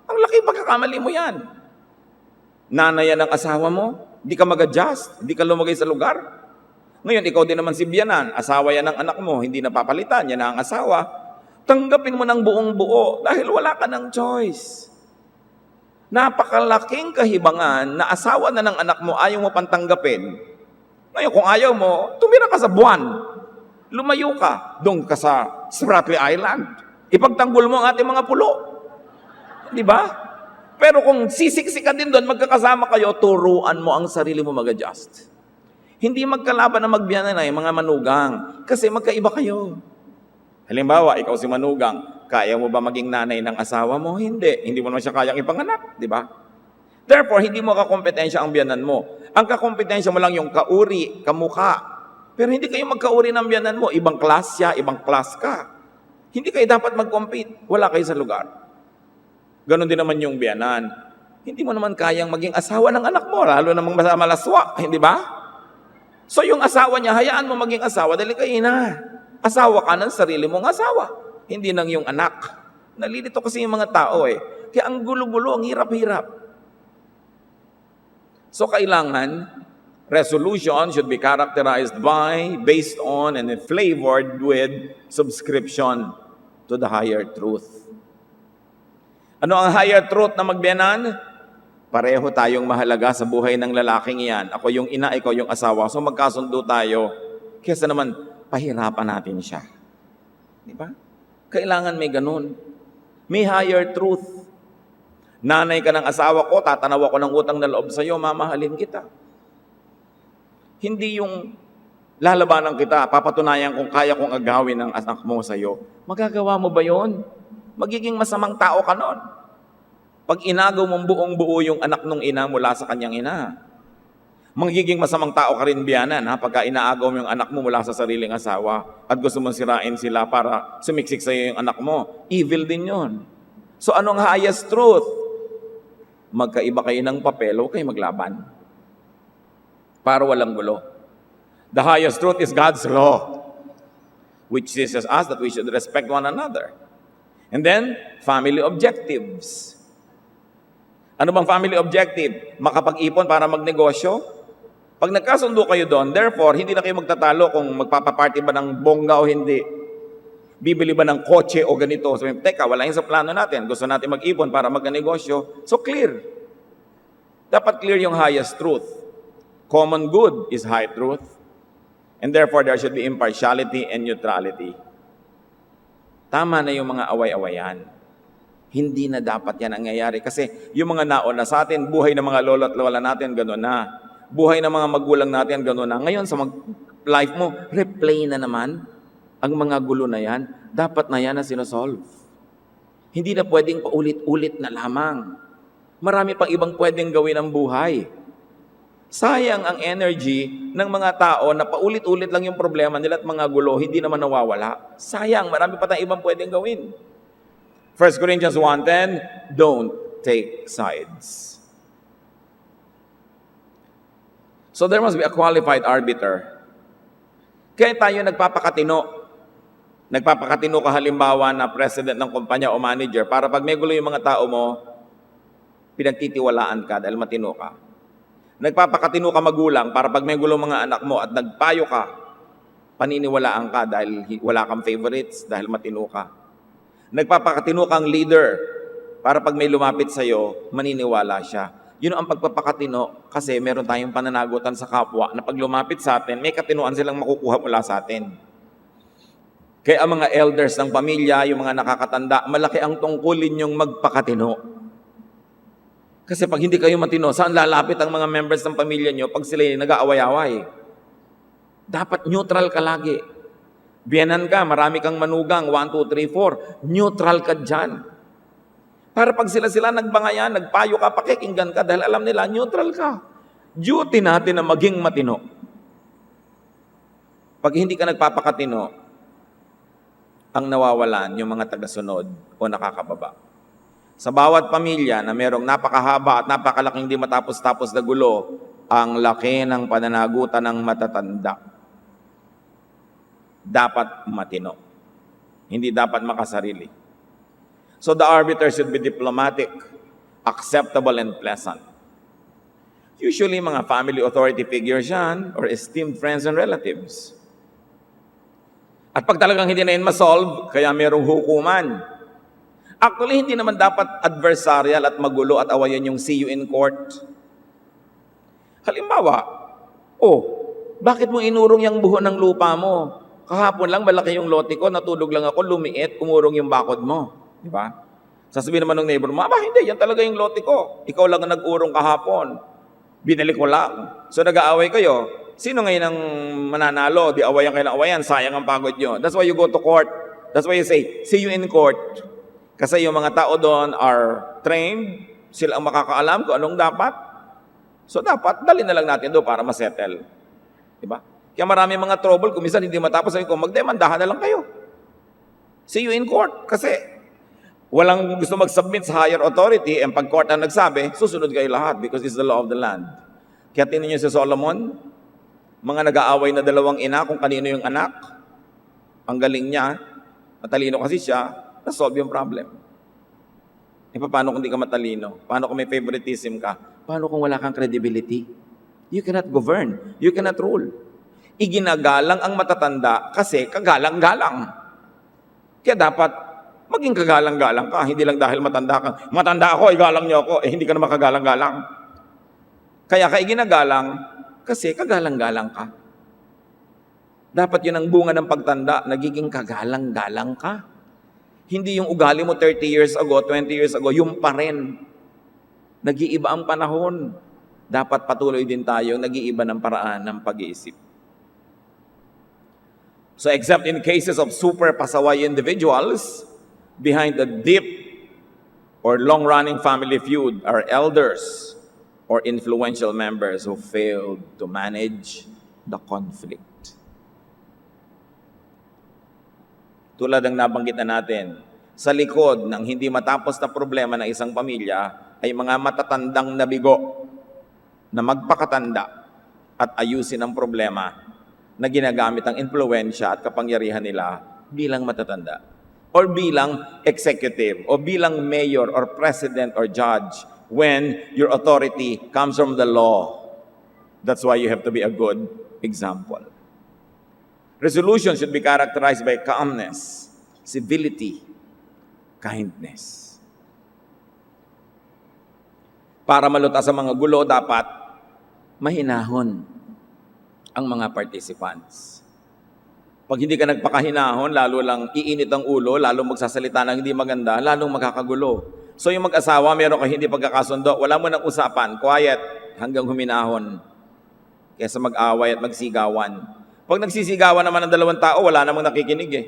Ang laki pagkakamali mo yan. Nanay yan ang asawa mo, di ka mag-adjust, di ka lumagay sa lugar. Ngayon, ikaw din naman si biyanan, asawa yan ng anak mo, hindi napapalitan, yan ang asawa. Tanggapin mo ng buong buo dahil wala ka ng choice. Napakalaking kahibangan na asawa na ng anak mo, ayaw mo pantanggapin. Ngayon, kung ayaw mo, tumira ka sa buwan. Lumayo ka, doon ka sa Spratly Island. Ipagtanggol mo ang ating mga pulo. Di ba? Pero kung sisiksi ka din doon, magkakasama kayo, turuan mo ang sarili mo mag-adjust. Hindi magkalaban na magbiyanan ay mga manugang kasi magkaiba kayo. Halimbawa, ikaw si manugang, kaya mo ba maging nanay ng asawa mo? Hindi. Hindi mo naman siya kayang ipanganak, di ba? Therefore, hindi mo kakompetensya ang biyanan mo. Ang kakompetensya mo lang yung kauri, kamukha. Pero hindi kayo magkauri ng biyanan mo. Ibang class siya, ibang class ka. Hindi kayo dapat mag-compete. Wala kayo sa lugar. Ganon din naman yung biyanan. Hindi mo naman kayang maging asawa ng anak mo, lalo namang malaswa, hindi ba? So yung asawa niya, hayaan mo maging asawa dahil kayo na. Asawa ka ng sarili mong asawa, hindi nang yung anak. Nalilito kasi yung mga tao eh. Kaya ang gulo-gulo, ang hirap-hirap. So kailangan, resolution should be characterized by, based on, and flavored with subscription to the higher truth. Ano ang higher truth na magbiyanan? Pareho tayong mahalaga sa buhay ng lalaking iyan. Ako yung ina, ikaw yung asawa. So magkasundo tayo. Kesa naman, pahirapan natin siya. Di ba? Kailangan may ganun. May higher truth. Nanay ka ng asawa ko, tatanaw ako ng utang na loob sa'yo, mamahalin kita. Hindi yung lalabanan kita, papatunayan kung kaya kong agawin ang anak mo sa'yo. Magagawa mo ba yon? Magiging masamang tao ka nun. Pag inagaw mong buong buo yung anak ng ina mula sa kanyang ina. Magiging masamang tao ka rin biyanan pagka inaagaw mo yung anak mo mula sa sariling asawa at gusto mong sirain sila para sumiksik sa iyo yung anak mo. Evil din yon. So anong highest truth? Magkaiba kayo ng papel, huwag kayo maglaban. Para walang gulo. The highest truth is God's law, which teaches us that we should respect one another. And then, family objectives. Ano bang family objective? Makapag-ipon para magnegosyo? Pag nagkasundo kayo doon, therefore, hindi na kayo magtatalo kung magpapaparty ba ng bongga o hindi. Bibili ba ng kotse o ganito? Sabi, teka, wala yun sa plano natin. Gusto natin mag-ipon para mag-negosyo. So clear. Dapat clear yung highest truth. Common good is high truth. And therefore, there should be impartiality and neutrality. Tama na yung mga away-awayan. Hindi na dapat yan nangyayari. Kasi yung mga nauna sa atin, buhay ng mga lolo at lola natin, gano'n na. Buhay ng mga magulang natin, gano'n na. Ngayon, sa life mo, replay na naman ang mga gulo na yan. Dapat na yan na sinosolve. Hindi na pwedeng paulit-ulit na lamang. Marami pang ibang pwedeng gawin ang buhay. Sayang ang energy ng mga tao na paulit-ulit lang yung problema nila at mga gulo, hindi naman nawawala. Sayang, marami pa tayong ibang pwedeng gawin. 1 Corinthians 1:10, don't take sides. So there must be a qualified arbiter. Kaya tayo nagpapakatino. Nagpapakatino ka halimbawa na president ng kumpanya o manager para pag may gulo yung mga tao mo, pinagtitiwalaan ka dahil matino ka. Nagpapakatino ka magulang para pag may gulo mga anak mo at nagpayo ka, paniniwalaan ka dahil wala kang favorites, dahil matino ka. Nagpapakatino kang leader para pag may lumapit sa'yo, maniniwala siya. Yun ang pagpapakatino kasi meron tayong pananagutan sa kapwa na pag lumapit sa atin, may katinuan silang makukuha mula sa atin. Kaya ang mga elders ng pamilya, yung mga nakakatanda, malaki ang tungkulin yung magpakatino. Kasi pag hindi kayo matino, saan lalapit ang mga members ng pamilya nyo pag sila nag-aaway-away? Dapat neutral ka lagi. Biyanan ka, marami kang manugang, 1, 2, 3, 4. Neutral ka dyan. Para pag sila nagbangayan, nagpayo ka, pakikinggan ka dahil alam nila, neutral ka. Duty natin na maging matino. Pag hindi ka nagpapakatino, ang nawawalan yung mga tagasunod o nakakababa. Sa bawat pamilya na merong napakahaba at napakalaking di matapos-tapos na gulo, ang laki ng pananagutan ng matatanda. Dapat matino. Hindi dapat makasarili. So the arbiter should be diplomatic, acceptable, and pleasant. Usually, mga family authority figures yan or esteemed friends and relatives. At pag talagang hindi na yun masolve, kaya merong hukuman. Actually, hindi naman dapat adversarial at magulo at awayan yung see you in court. Halimbawa, bakit mo inurong yung buho ng lupa mo? Kahapon lang, malaki yung lote ko, natulog lang ako, lumiit, umurong yung bakod mo. Di ba? Sasabihin naman ng neighbor mo, hindi, yan talaga yung lote ko. Ikaw lang ang nag-urong kahapon. Binalik ko lang. So nag-aaway kayo. Sino ngayon ang mananalo? Di awayan kayo ng awayan, sayang ang pagod nyo. That's why you go to court. That's why you say, see you in court. Kasi yung mga tao doon are trained, sila ang makakaalam kung anong dapat. So dapat, dali na lang natin doon para masettle. Diba? Kaya marami mga trouble, kung minsan hindi matapos, sabi ko, magdemandahan na lang kayo. See you in court. Kasi walang gusto mag-submit sa higher authority, and pag court ang nagsabi, susunod kayo lahat because it's the law of the land. Kaya tingnan niyo si Solomon, mga nag-aaway na dalawang ina kung kanino yung anak. Ang galing niya, matalino kasi siya, na-solve yung problem. Paano kung di ka matalino? Paano kung may favoritism ka? Paano kung wala kang credibility? You cannot govern. You cannot rule. Iginagalang ang matatanda kasi kagalang-galang. Kaya dapat maging kagalang-galang ka. Hindi lang dahil matanda ka. Matanda ako, igalang niyo ako. Hindi ka na makagalang-galang. Kaya ka iginagalang kasi kagalang-galang ka. Dapat yun ang bunga ng pagtanda, nagiging kagalang-galang ka. Hindi yung ugali mo 30 years ago, 20 years ago, yung pa rin. Nag-iiba ang panahon. Dapat patuloy din tayo, nag-iiba ng paraan ng pag-iisip. So except in cases of super pasaway individuals, behind the deep or long-running family feud are elders or influential members who failed to manage the conflict. Tulad ng nabanggit na natin, sa likod ng hindi matapos na problema ng isang pamilya ay mga matatandang nabigo na magpakatanda at ayusin ang problema na ginagamit ang impluwensya at kapangyarihan nila bilang matatanda or bilang executive o bilang mayor or president or judge when your authority comes from the law. That's why you have to be a good example. Resolution should be characterized by calmness, civility, kindness. Para malutas sa mga gulo, dapat mahinahon ang mga participants. Pag hindi ka nagpakahinahon, lalo lang iinit ang ulo, lalo magsasalita ng hindi maganda, lalong makakagulo. So yung mag-asawa, meron kayo hindi pagkakasundo, wala mo nang usapan, quiet, hanggang huminahon. Kaysa mag-away at magsigawan. Pag nagsisigawan naman ng dalawang tao, wala namang nakikinig eh.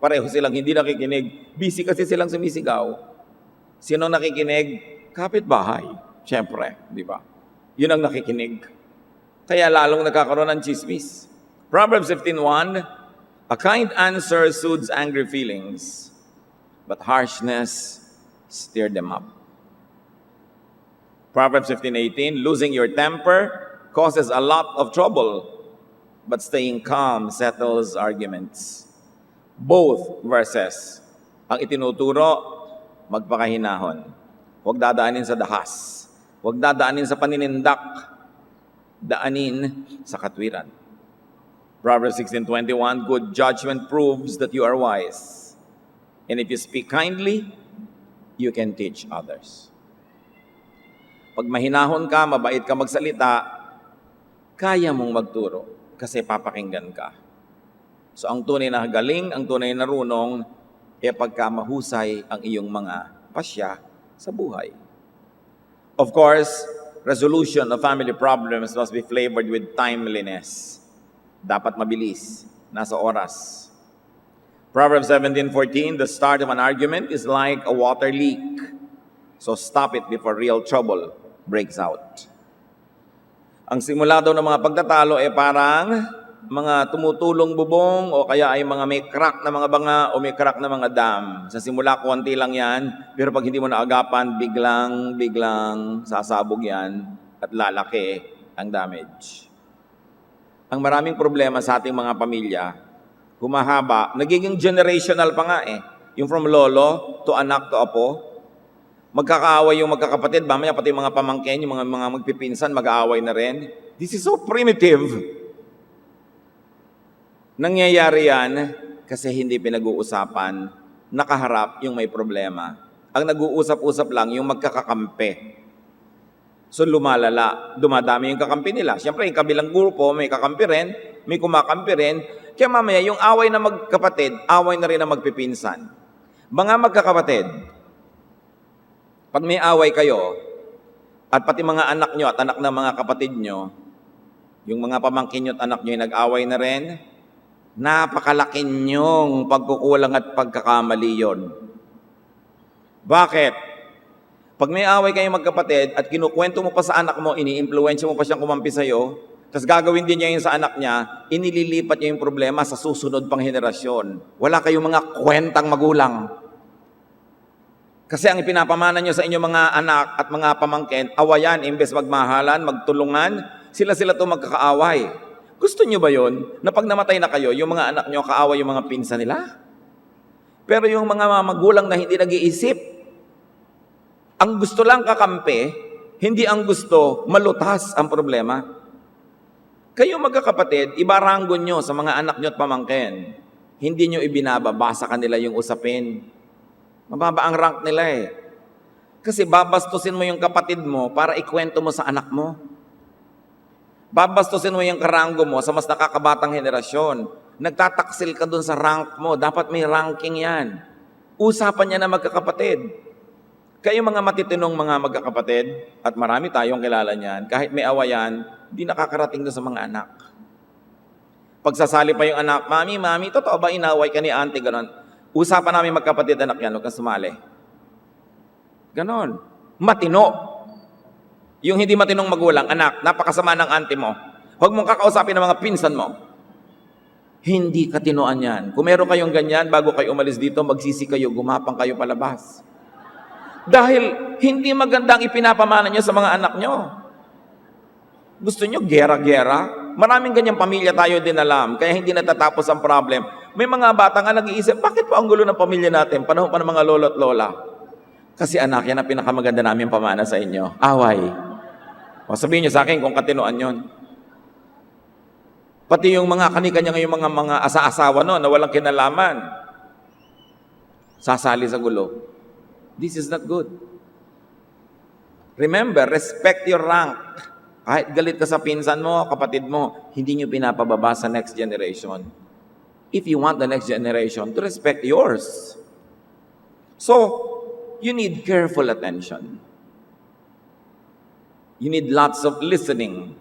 Pareho silang hindi nakikinig. Busy kasi silang sumisigaw. Sino nakikinig? Kapitbahay. Siyempre, di ba? Yun ang nakikinig. Kaya lalong nagkakaroon ng chismis. Proverbs 15:1, a kind answer soothes angry feelings, but harshness stir them up. Proverbs 15:18, losing your temper causes a lot of trouble, but staying calm settles arguments. Both verses ang itinuturo, magpakahinahon. Huwag dadaanin sa dahas. Huwag dadaanin sa paninindak. Daanin sa katwiran. Proverbs 16:21, good judgment proves that you are wise. And if you speak kindly, you can teach others. Pag mahinahon ka, mabait ka magsalita, kaya mong magturo kasi papakinggan ka. So ang tunay na galing, ang tunay na runong, pagka mahusay ang iyong mga pasya sa buhay. Of course, resolution of family problems must be flavored with timeliness. Dapat mabilis, nasa oras. Proverbs 17:14, the start of an argument is like a water leak. So stop it before real trouble breaks out. Ang simula daw ng mga pagtatalo ay parang mga tumutulong bubong o kaya ay mga may crack na mga banga o may crack na mga dam. Sa simula, konti lang yan, pero pag hindi mo naagapan, biglang sasabog yan at lalaki ang damage. Ang maraming problema sa ating mga pamilya, humahaba, nagiging generational pa nga eh. Yung from lolo to anak to apo, magkakaaway yung magkakapatid, mamaya pati yung mga pamangkin, yung mga magpipinsan, mag-aaway na rin. This is so primitive. Nangyayari yan kasi hindi pinag-uusapan, nakaharap yung may problema. Ang nag-uusap-usap lang yung magkakakampi. So lumalala, dumadami yung kakampi nila. Siyempre, yung kabilang grupo, may kakampi rin, may kumakampi rin. Kaya mamaya, yung away na magkapatid, away na rin na magpipinsan. Mga magkakapatid, pag may away kayo, at pati mga anak nyo at anak ng mga kapatid nyo, yung mga pamangkin nyo at anak nyo yung nag-away na rin, napakalaki niyong pagkukulang at pagkakamali yon. Bakit? Pag may away kayong magkapatid at kinukwento mo pa sa anak mo, ini-influensya mo pa siyang kumampi sa'yo, tapos gagawin din niya yun sa anak niya, inililipat niya yung problema sa susunod pang henerasyon. Wala kayong mga kwentang magulang. Kasi ang ipinapamana niyo sa inyong mga anak at mga pamangkin, awayan, imbes magmahalan, magtulungan, sila-sila to magkakaaway. Gusto niyo ba yon na pag namatay na kayo, yung mga anak niyo kaaway yung mga pinsan nila? Pero yung mga magulang na hindi nag-iisip, ang gusto lang kakampi, hindi ang gusto malutas ang problema. Kayo magkakapatid, ibaranggon nyo sa mga anak nyo at pamangkin. Hindi nyo ibinababa sa kanila yung usapin. Mababa ang rank nila eh. Kasi babastusin mo yung kapatid mo para ikwento mo sa anak mo. Babastusin mo yung karanggo mo sa mas nakakabatang henerasyon. Nagtataksil ka dun sa rank mo. Dapat may ranking yan. Usapan niya na magkakapatid. Kayo mga matitinong mga magkakapatid, at marami tayong kilala niyan, kahit may awayan, di nakakarating doon sa mga anak. Pagsasali pa yung anak, Mami, totoo ba inaway ka ni auntie? Ganon. Usapan namin magkapatid anak yan, huwag kang sumali. Ganon. Matino. Yung hindi matinong magulang, anak, napakasama ng auntie mo. Huwag mong kakausapin ng mga pinsan mo. Hindi katinoan yan. Kung meron kayong ganyan, bago kayo umalis dito, magsisi kayo, gumapang kayo palabas. Dahil hindi magandang ipinapamana nyo sa mga anak nyo. Gusto nyo gera-gera? Maraming ganyang pamilya tayo din alam, kaya hindi natatapos ang problem. May mga bata nga nag-iisip, bakit po ang gulo ng pamilya natin? Panahon pa ng mga lolo at lola. Kasi anak, yan ang pinakamaganda namin pamana sa inyo. Away. O sabihin nyo sa akin kung katinoan yon. Pati yung mga kanika-kanya ngayong mga asa-asawa no, na walang kinalaman. sasali sa gulo. This is not good. Remember, respect your rank. Kahit galit ka sa pinsan mo, kapatid mo, hindi nyo pinapababa sa next generation. If you want the next generation to respect yours. So, you need careful attention. You need lots of listening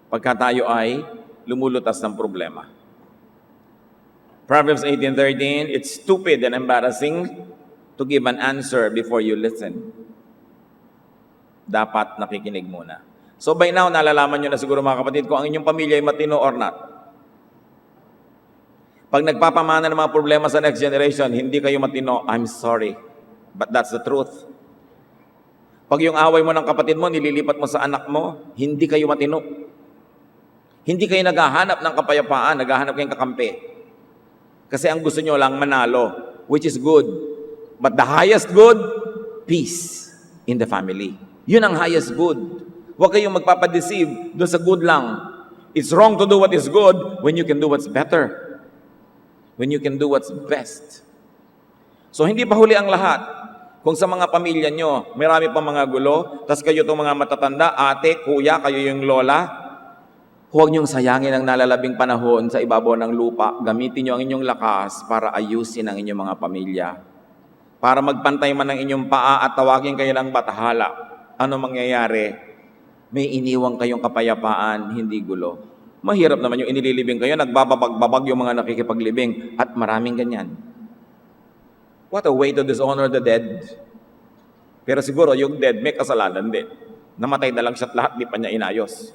pagka tayo ay lumulutas ng problema. Proverbs 18:13, it's stupid and embarrassing to give an answer before you listen. Dapat nakikinig muna. So by now, nalalaman nyo na siguro mga kapatid kung ang inyong pamilya ay matino or not. Pag nagpapamana ng mga problema sa next generation, hindi kayo matino, I'm sorry. But that's the truth. Pag yung away mo ng kapatid mo, nililipat mo sa anak mo, hindi kayo matino. Hindi kayo naghahanap ng kapayapaan, naghahanap kayong kakampi. Kasi ang gusto nyo lang manalo, which is good. But the highest good, peace in the family. Yun ang highest good. Huwag kayong magpapadeceive doon sa good lang. It's wrong to do what is good when you can do what's better. When you can do what's best. So hindi pa huli ang lahat. Kung sa mga pamilya nyo, marami pang mga gulo, tas kayo itong mga matatanda, ate, kuya, kayo yung lola, huwag niyong sayangin ang nalalabing panahon sa ibabaw ng lupa. Gamitin niyo ang inyong lakas para ayusin ang inyong mga pamilya. Para magpantay man ang inyong paa at tawagin kayo ng batahala. Ano mangyayari? May iniwang kayong kapayapaan, hindi gulo. Mahirap naman yung inililibing kayo, nagbababag-babag yung mga nakikipaglibing at maraming ganyan. What a way to dishonor the dead. Pero siguro yung dead may kasalanan din. Namatay na lang siya at lahat, di pa niya inayos.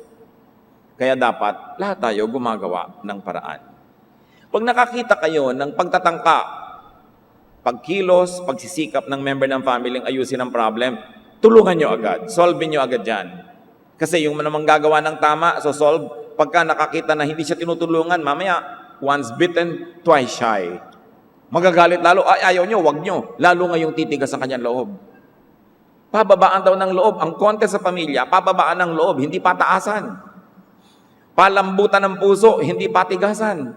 Kaya dapat lahat tayo gumagawa ng paraan. Pag nakakita kayo ng pagtatangka, pagkilos, pagsisikap ng member ng family ang ayusin ang problem, tulungan nyo agad, solve nyo agad yan. Kasi yung namang gagawa ng tama, so solve, pagka nakakita na hindi siya tinutulungan, mamaya, once bitten, twice shy. Magagalit lalo, ay ayaw nyo, wag nyo. Lalo ngayong titigas ang kanyang loob. Pababaan daw ng loob. Ang konte sa pamilya, pababaan ng loob, hindi pataasan. Palambutan ng puso, hindi patigasan.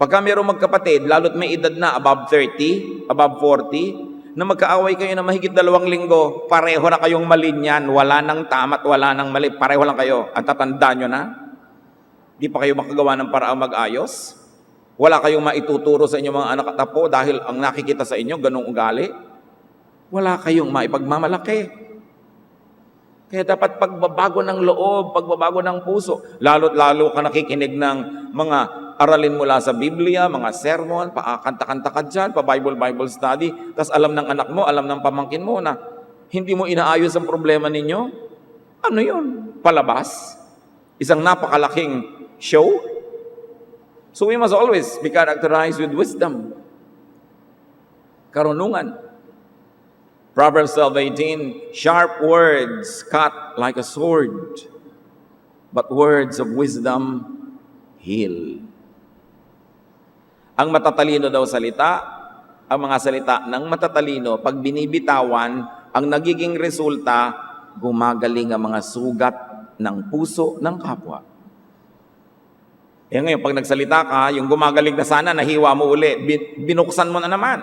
Pagka mayroong magkapatid, lalo't may edad na, above 30, above 40, na magkaaway kayo na mahigit 2 linggo, pareho na kayong mali niyan, wala nang tama at wala nang mali, pareho lang kayo. Ang tatanda nyo na, di pa kayo makagawa ng paraang mag-ayos. Wala kayong maituturo sa inyong mga anak at apo dahil ang nakikita sa inyo, ganong ugali. Wala kayong maipagmamalaki. Kaya dapat pagbabago ng loob, pagbabago ng puso. Lalo't lalo ka nakikinig ng mga aralin mula sa Biblia, mga sermon, paakanta-kanta ka dyan, pa-Bible study, tas alam ng anak mo, alam ng pamangkin mo na hindi mo inaayos ang problema ninyo. Ano yun? Palabas? Isang napakalaking show? So we must always be characterized with wisdom. Karunungan. Proverbs 12:18, sharp words cut like a sword, but words of wisdom heal. Ang matatalino daw salita, ang mga salita ng matatalino, pag binibitawan, ang nagiging resulta, gumagaling ang mga sugat ng puso ng kapwa. Eh ngayon, pag nagsalita ka, yung gumagaling na sana, nahiwa mo uli, binuksan mo na naman.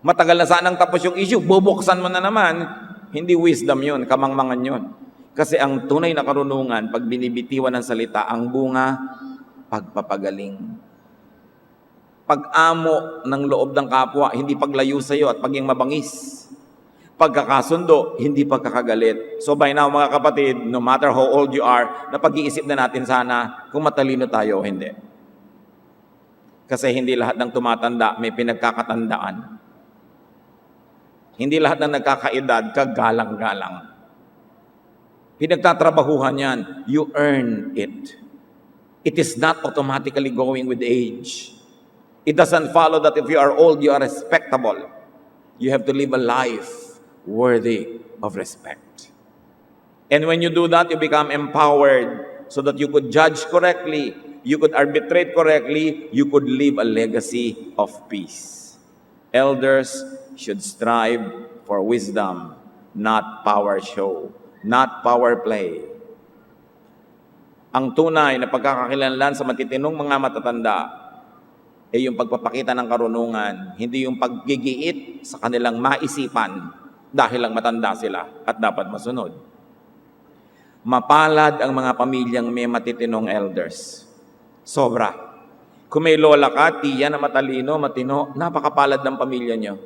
Matagal na sanang tapos yung issue, bubuksan mo na naman. Hindi wisdom yun, kamangmangan yun. Kasi ang tunay na karunungan, pag binibitiwan ng salita, ang bunga, pagpapagaling. Pag-amo ng loob ng kapwa, hindi paglayo sa'yo at paging mabangis. Pagkakasundo, hindi pagkakagalit. So by now mga kapatid, no matter how old you are, napag-iisip na natin sana kung matalino tayo o hindi. Kasi hindi lahat ng tumatanda may pinagkakatandaan. Hindi lahat ng nagkakaedad kagalang-galang. Pinagtatrabahuhan yan, you earn it. It is not automatically going with age. It doesn't follow that if you are old, you are respectable. You have to live a life worthy of respect. And when you do that, you become empowered so that you could judge correctly, you could arbitrate correctly, you could leave a legacy of peace. Elders should strive for wisdom, not power show, not power play. Ang tunay na pagkakakilanlan sa matitinong mga matatanda yung pagpapakita ng karunungan, hindi yung paggigiit sa kanilang maisipan dahil lang matanda sila at dapat masunod. Mapalad ang mga pamilyang may matitinong elders. Sobra. Kung may lola ka, tiya na matalino, matino, napakapalad ng pamilya nyo.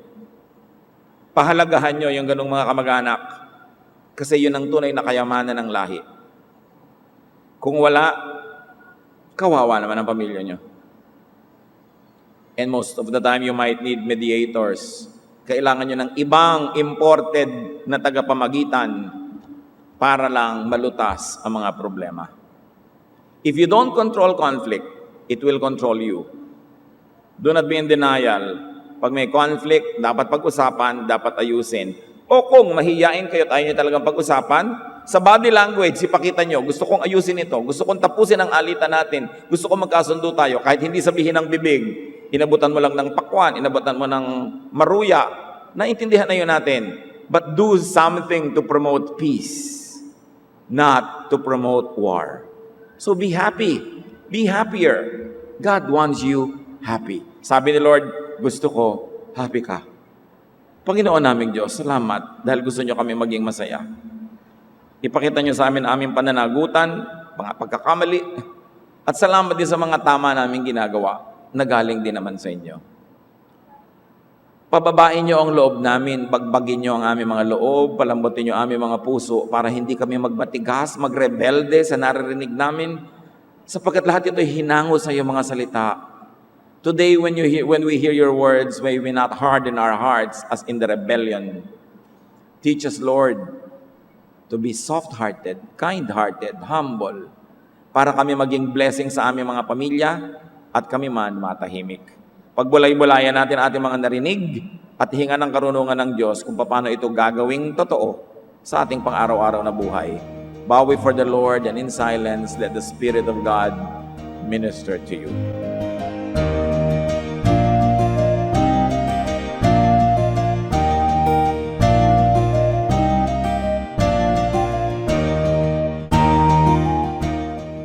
Pahalagahan nyo yung ganong mga kamag-anak kasi yun ang tunay na kayamanan ng lahi. Kung wala, kawawa naman ang pamilya nyo. And most of the time, you might need mediators. Kailangan nyo ng ibang imported na tagapamagitan para lang malutas ang mga problema. If you don't control conflict, it will control you. Do not be in denial. Pag may conflict, dapat pag-usapan, dapat ayusin. O kung mahiyain kayo at ayaw nyo talagang pag-usapan, sa body language, ipakita nyo, gusto kong ayusin ito, gusto kong tapusin ang alitan natin, gusto kong magkasundo tayo, kahit hindi sabihin ng bibig, inabutan mo lang ng pakwan, inabutan mo ng maruya, naintindihan na yun natin. But do something to promote peace, not to promote war. So be happy. Be happier. God wants you happy. Sabi ni Lord, gusto ko, happy ka. Panginoon naming Diyos, salamat dahil gusto nyo kami maging masaya. Ipakita nyo sa amin aming pananagutan, mga pagkakamali, at salamat din sa mga tama naming ginagawa na galing din naman sa inyo. Pababain nyo ang loob namin, bagbagin nyo ang aming mga loob, palambutin nyo ang aming mga puso para hindi kami magbatigas, magrebelde sa naririnig namin, sapagkat lahat ito ay hinango sa iyong mga salita. Today, when we hear your words, may we not harden our hearts as in the rebellion. Teach us, Lord, to be soft-hearted, kind-hearted, humble, para kami maging blessing sa aming mga pamilya at kami man matahimik. Pagbulay-bulayan natin ating mga narinig at hinga ng karunungan ng Diyos kung paano ito gagawing totoo sa ating pang-araw-araw na buhay. Bow before the Lord and in silence, let the Spirit of God minister to you.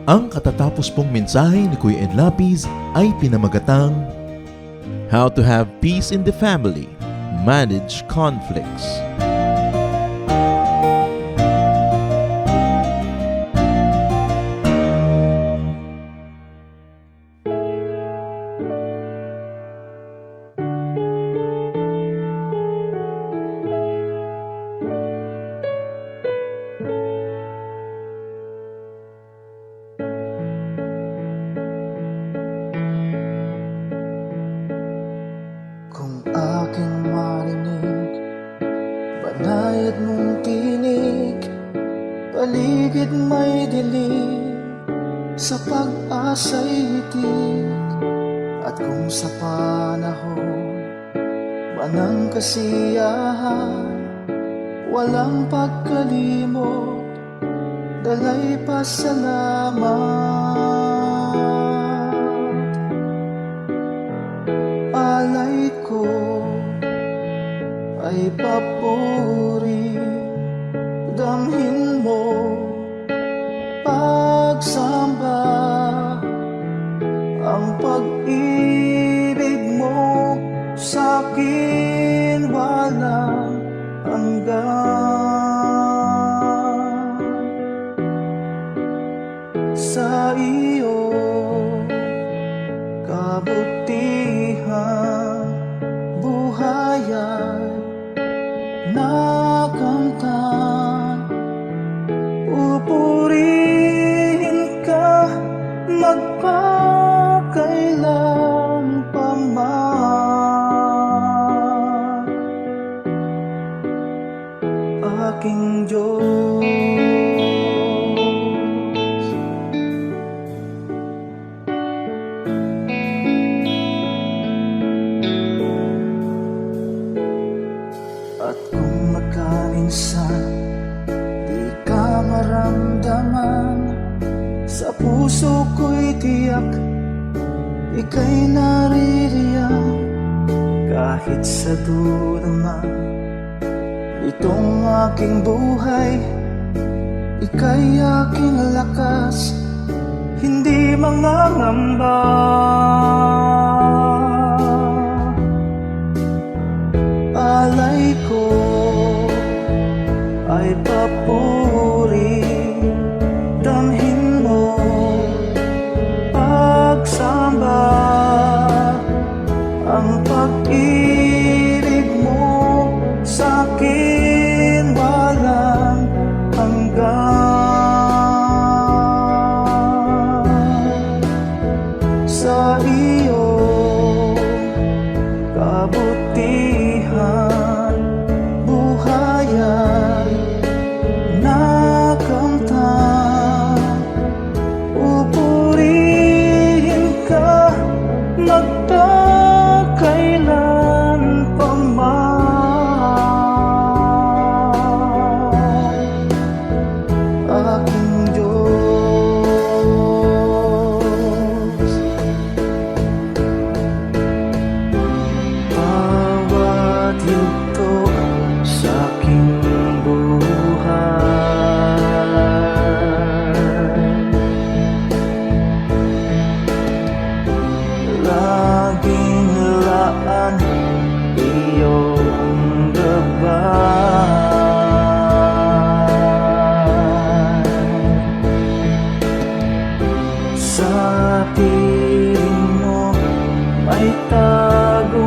Ang katatapos pong mensahe ni Kuya Ed Lapiz ay pinamagatang How to Have Peace in the Family, Manage Conflicts. Kung aking marinig, banayad mong tinig, paligid may dilim, sa pag-asa'y itig. At kung sa panahon ba ng kasiyahan, walang pagkalimot, dalay pasalamat. Alay ko ay papuri, damhin mo pagsamba, ang pag-ibig mo sa'kin walang hanggan. Sa iyo kabutihan, buhay ay nakamtan. Pupurihin ka magpakailan pa man, aking Diyos. At kung magkaminsan di ka maramdaman, sa puso ko'y tiyak ika'y naririyan. Kahit sa dulo man itong aking buhay, ika'y aking lakas, hindi mangangamba. iyo kabutihan, buhayan, nakamtan, pupurihin ka magpakailan pa man, aking Diyos. Bawat yugto sa aking buhay, laging laan iyong gabay. Sa piling mo ay tagumpay,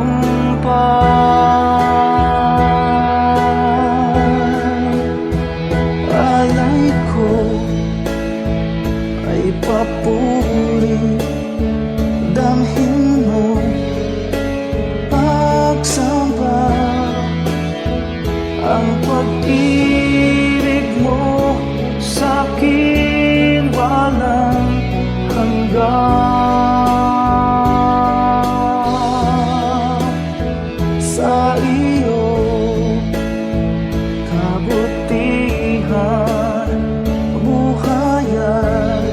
alay ko ay papuri, damhin mo pagsamba, ang pag-ibig mo sa'kin walang hanggan. Sa iyo kabutihan, buhayan,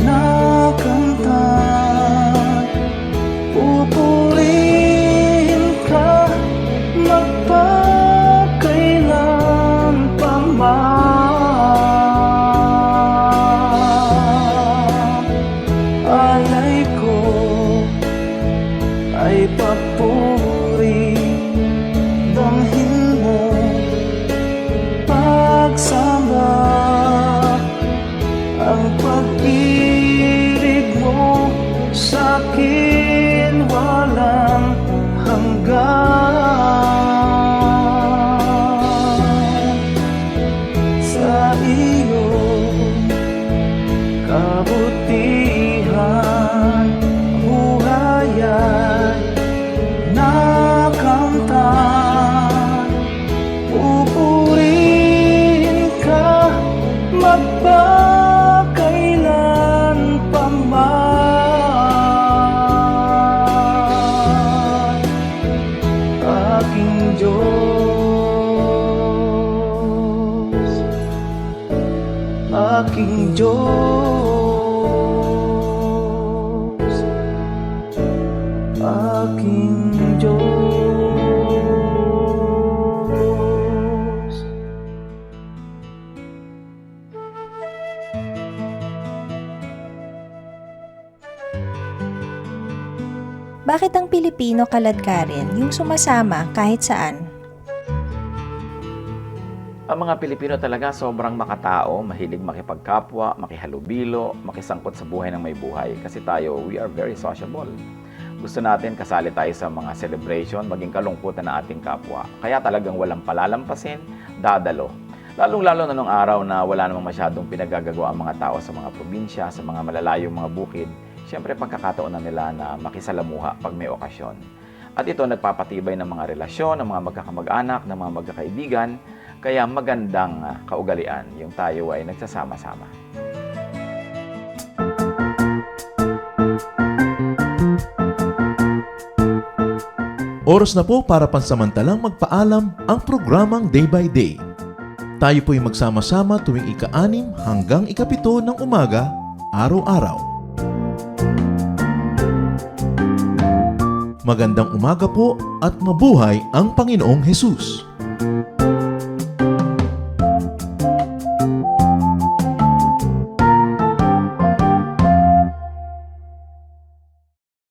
nakamtan, pupurihin ka magpakailan pa man, alay ko ay papuri, damhin mo pagsamba, ang pag-ibig mo sa'kin walang hanggan. Sa iyo kabutihan, buhayan, nakamtan, pupurihin ka magpakailan pa man, aking Diyos, aking Diyos, aking Diyos. Bakit ang Pilipino kaladkarin yung sumasama kahit saan? Ang mga Pilipino talaga sobrang makatao, mahilig makipagkapwa, makihalubilo, makisangkot sa buhay ng may buhay. Kasi tayo, we are very sociable. Gusto natin kasali tayo sa mga celebration, maging kalungkutan ng ating kapwa. Kaya talagang walang palalampasin, dadalo. Lalong-lalo na nung araw na wala namang masyadong pinagagagawa ang mga tao sa mga probinsya, sa mga malalayong mga bukid. Siyempre, pagkakataon na nila na makisalamuha pag may okasyon. At ito nagpapatibay ng mga relasyon, ng mga magkakamag-anak, ng mga magkakaibigan. Kaya magandang kaugalian yung tayo ay nagsasama-sama. Oras na po para pansamantalang magpaalam ang programang Day by Day. Tayo po'y magsama-sama tuwing ika-6 hanggang ika-7 ng umaga, araw-araw. Magandang umaga po at mabuhay ang Panginoong Hesus!